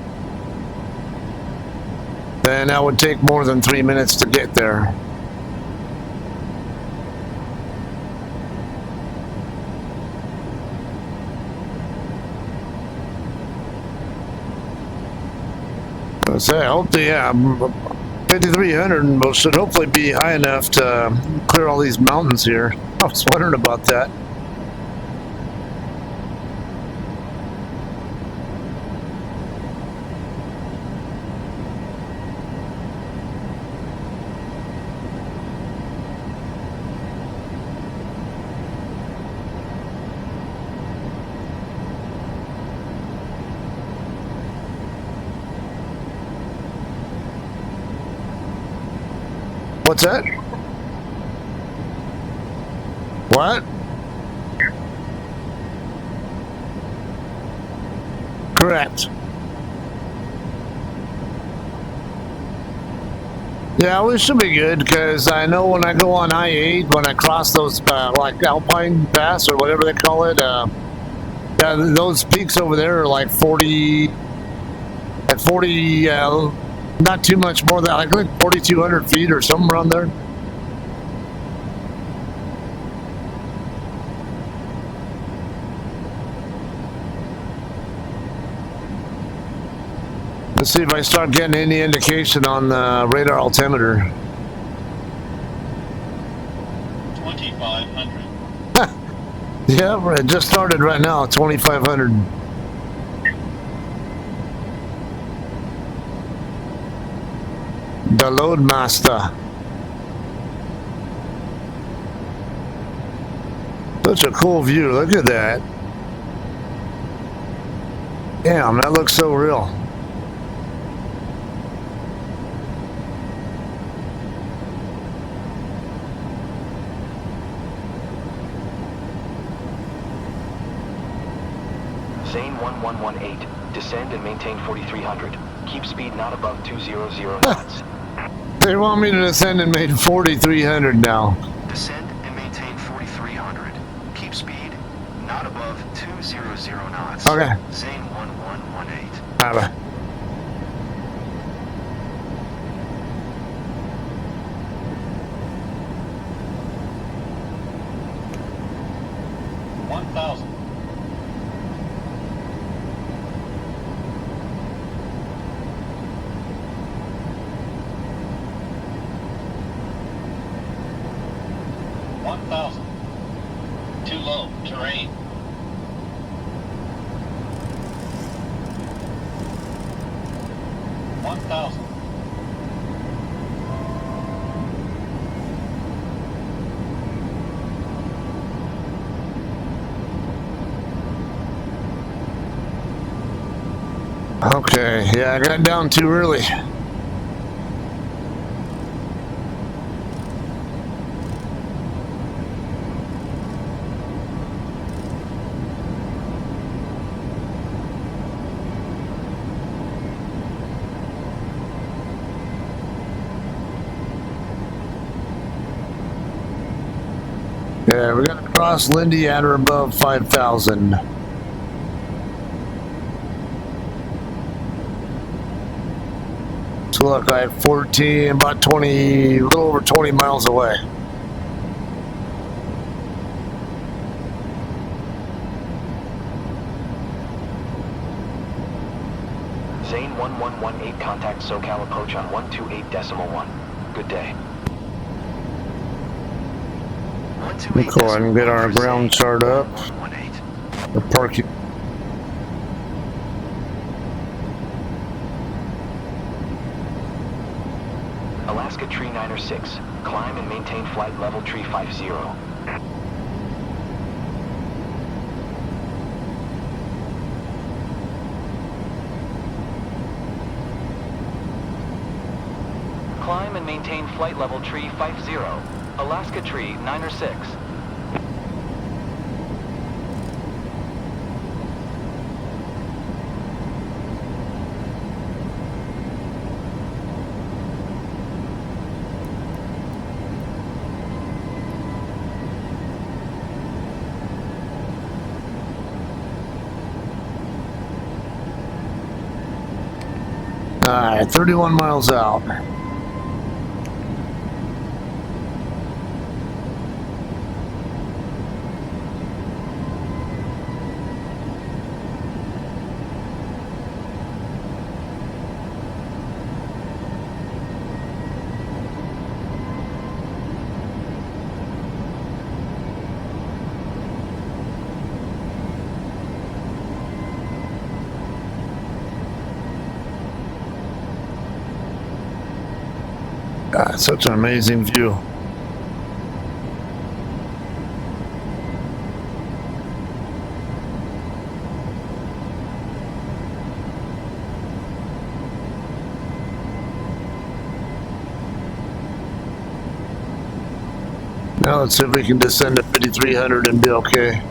Then that would take more than 3 minutes to get there. So I hope 5,300 should hopefully be high enough to clear all these mountains here. I was wondering about that. What's that? What? Correct. Yeah, we should be good because I know when I go on I-8, when I cross those like Alpine Pass or whatever they call it, those peaks over there are like 40, not too much more than I think 4,200 feet or something around there. Let's see if I start getting any indication on the radar altimeter. 2,500. Yeah, it just started right now, 2,500. The Loadmaster. Such a cool view. Look at that. Damn, that looks so real. Zane 1118, descend and maintain 4,300. Keep speed not above 200 knots. They want me to descend and make 4,300 now. Descend and maintain 4,300. Keep speed not above 200 knots. Okay. Zane 1118. Bye-bye. Too low, terrain. 1,000. Okay, yeah, I got down too early. Yeah, we're gonna cross Lindy at or above 5,000. So look, I have 14, about 20, a little over 20 miles away. Zane 1118, contact SoCal approach on 128.1. Good day. We'll go ahead and get our ground chart up. The parking. Alaska Tree 906. Climb and maintain flight level tree 50. Climb and maintain flight level tree 50. Alaska Tree 906. Alright, 31 miles out. God, such an amazing view. Now let's see if we can descend to 5,300 and be okay.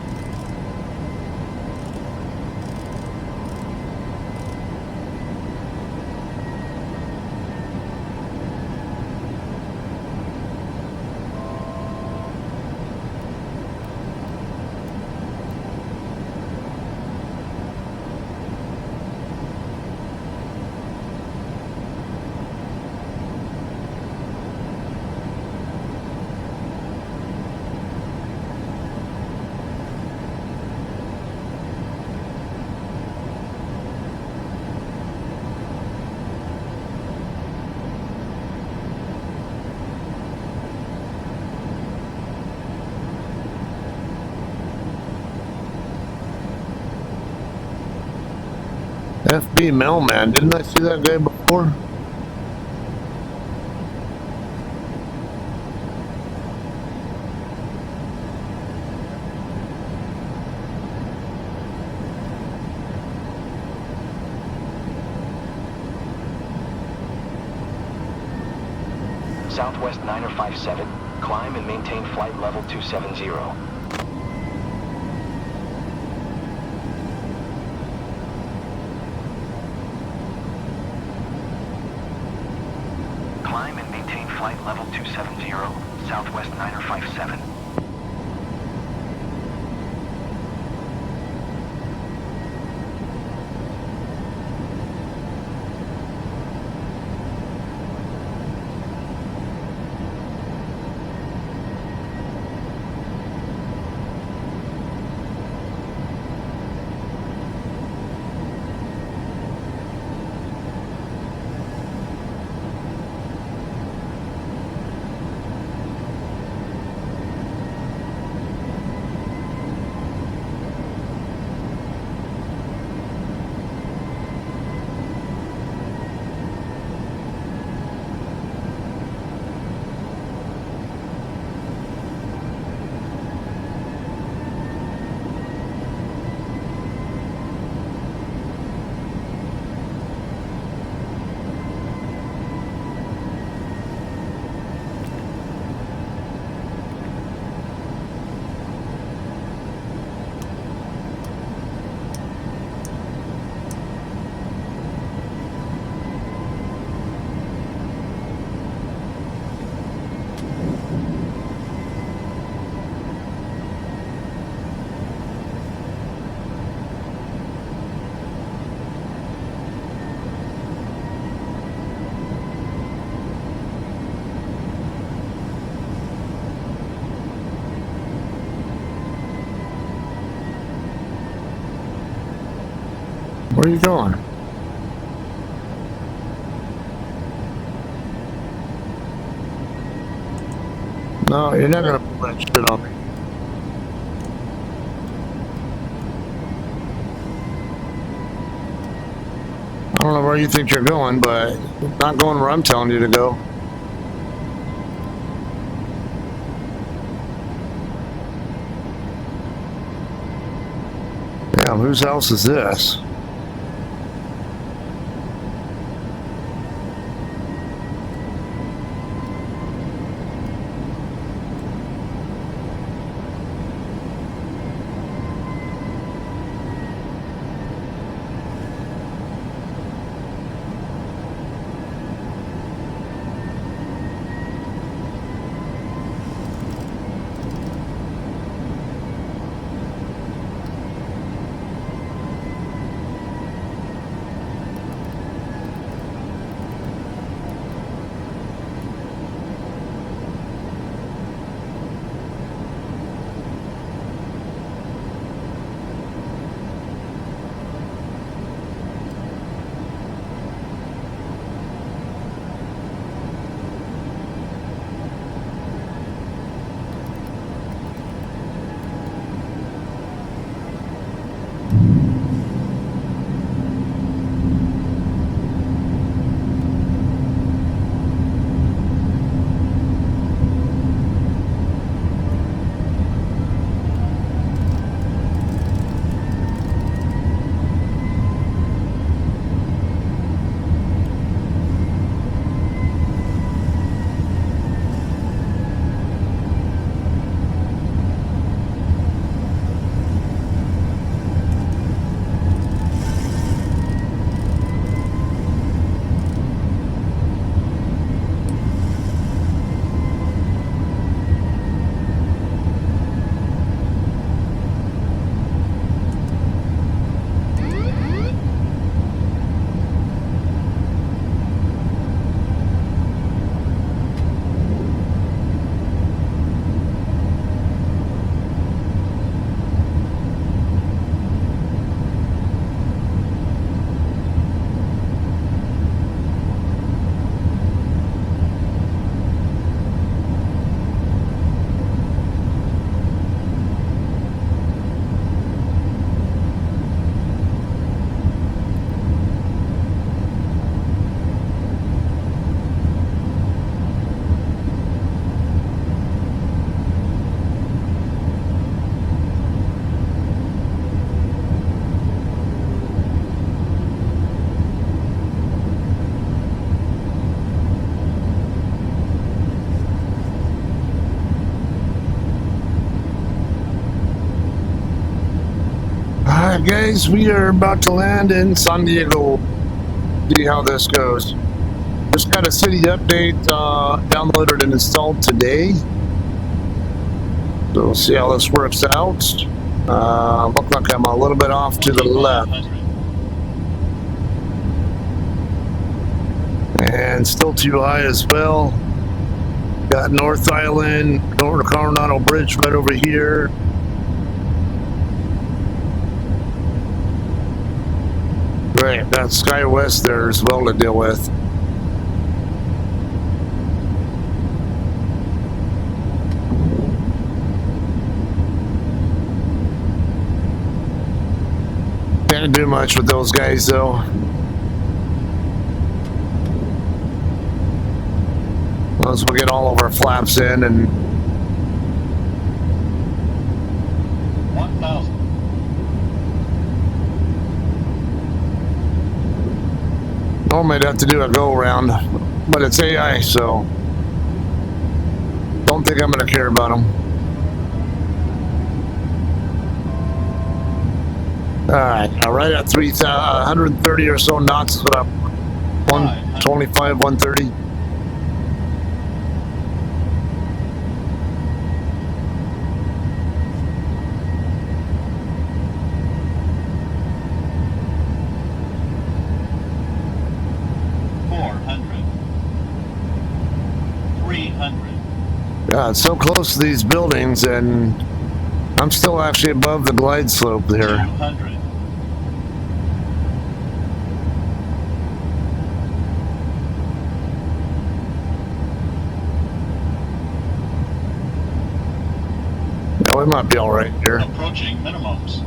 FB Mailman, didn't I see that guy before? Southwest 957. Climb and maintain flight level 270. Climb and maintain flight level 270, Southwest 957. Where are you going? No, you're not gonna pull that shit on me. I don't know where you think you're going, but not going where I'm telling you to go. Yeah, whose house is this? Alright guys, we are about to land in San Diego. See how this goes. Just got a city update downloaded and installed today. So we'll see how this works out. Look like I'm a little bit off to the left. And still too high as well. Got North Island, North Coronado Bridge right over here. Right, got Sky West there as well to deal with. Can't do much with those guys though. Once we get all of our flaps in and 1,000. normally I'd have to do a go around, but it's AI, so don't think I'm gonna care about them. Alright, right at 130 or so knots is what I'm 125, 130. Yeah, it's so close to these buildings, and I'm still actually above the glide slope there. 200. Oh, we might be all right here. Approaching minimums.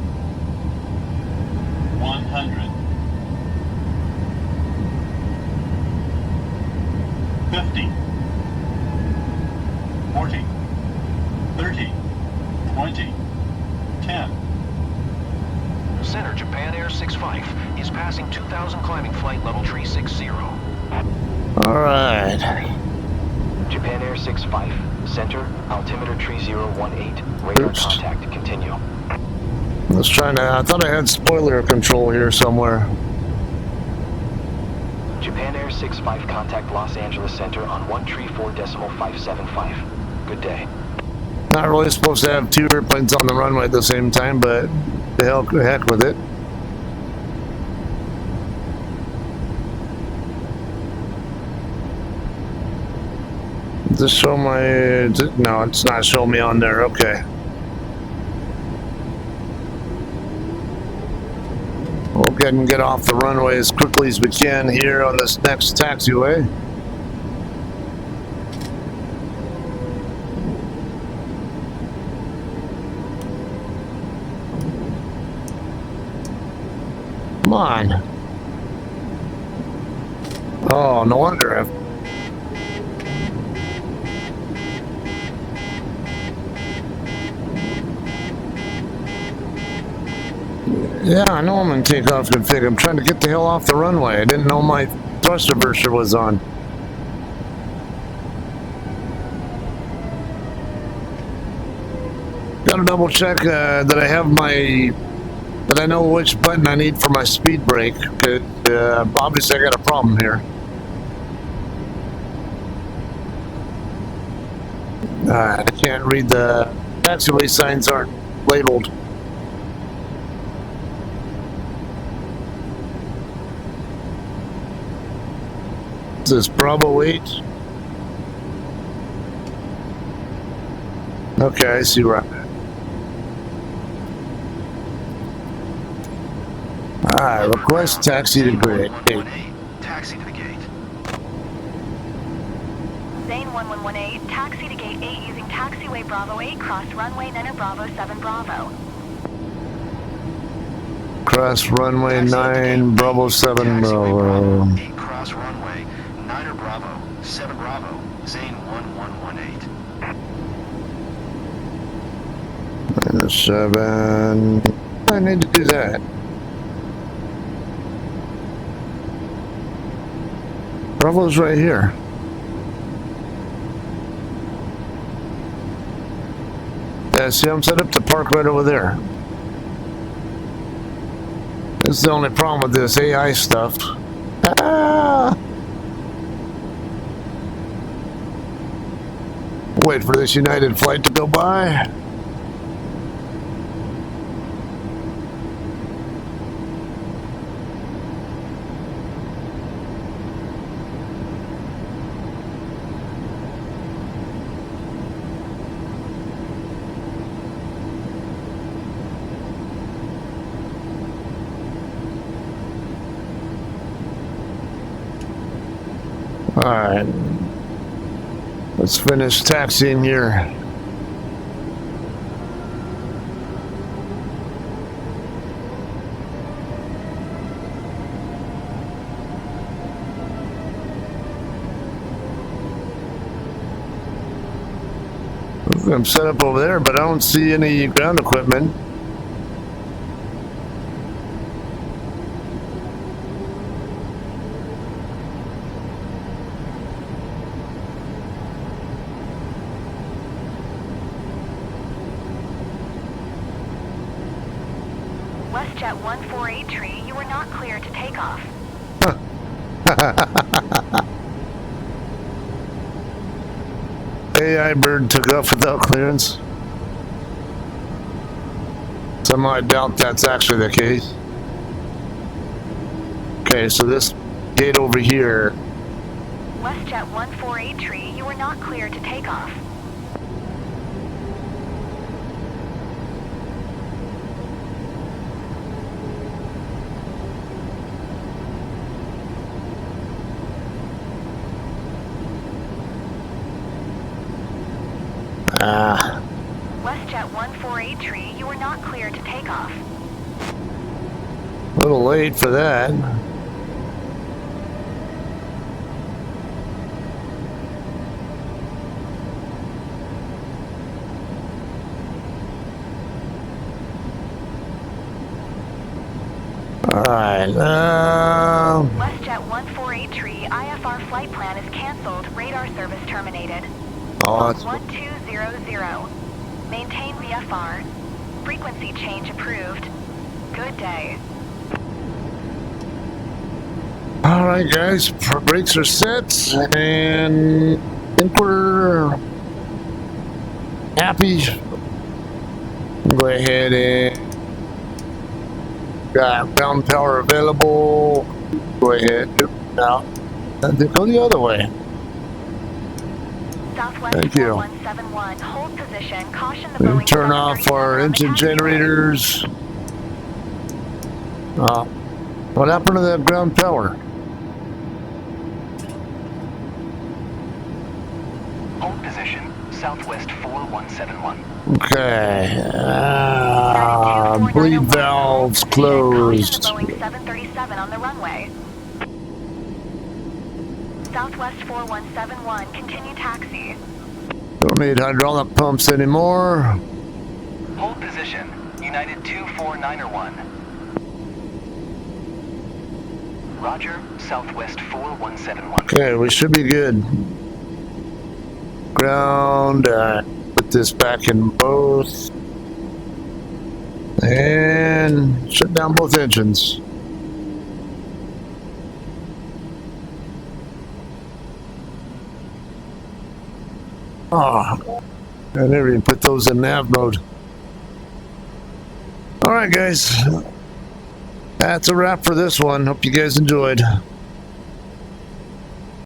100. 50. 40. 30. 20. 10. Center Japan Air 65 is passing 2,000 climbing flight level 360. All right. Japan Air 65, center, altimeter 3018, radar Oops. contact, continue. I was trying to, I thought I had spoiler control here somewhere. Japan Air 65, contact Los Angeles Center on 134.575. Good day. Not really supposed to have two airplanes on the runway at the same time, but the heck with it. Does this show my... No, it's not showing me on there. Okay. We'll go ahead and get off the runway as quickly as we can here on this next taxiway. Come on. Oh, no wonder I've... Yeah, I know I'm in takeoff config. I'm trying to get the hell off the runway. I didn't know my thrust reverser was on. Gotta double check that I have my... that I know which button I need for my speed brake. Obviously I got a problem here. I can't read the... taxiway signs aren't labeled. Is this Bravo 8? Okay, I see where I'm at. Alright, request taxi to gate. Taxi to the gate. Zane 1118, taxi to gate 8 using taxiway Bravo 8, cross runway, Niner Bravo 7 Bravo. Cross runway 9, Bravo 7, Bravo. 8 cross runway, Niner Bravo, 7 Bravo, Zane 1118. And 7. I need to do that. Bravo's right here. Yeah, see, I'm set up to park right over there. This is the only problem with this AI stuff. Ah! Wait for this United flight to go by. Alright, let's finish taxiing here. I'm set up over there, but I don't see any ground equipment. WestJet 148 you were not cleared to take off. AI bird took off without clearance. Somehow I doubt that's actually the case. Okay, so this gate over here. WestJet 148 you were not cleared to take off. Ah. WestJet 148 you are not cleared to take off. A little late for that. Alright, WestJet 148 IFR flight plan is canceled. Radar service terminated. oh, it's 1200. Maintain VFR. Frequency change approved. Good day. alright guys, brakes are set, and I think we're happy. Go ahead and got ground power available. Go ahead, now, and then go the other way. Southwest Thank you. 4171. Hold position. Caution the And Boeing turn off 737 our on the engine taxiway. generators. What happened to that ground power? Hold position, Southwest 4171. Okay. United Bleed 2491. valves Hold position. closed. Caution the Boeing 737 on the runway. Southwest 4171. Continue taxi. Don't need hydraulic pumps anymore. Hold position, United 24901. Roger, Southwest 4171. Okay, we should be good. Ground. Put this back in both. And shut down both engines. Oh, I never even put those in nav mode. Alright guys, that's a wrap for this one. Hope you guys enjoyed.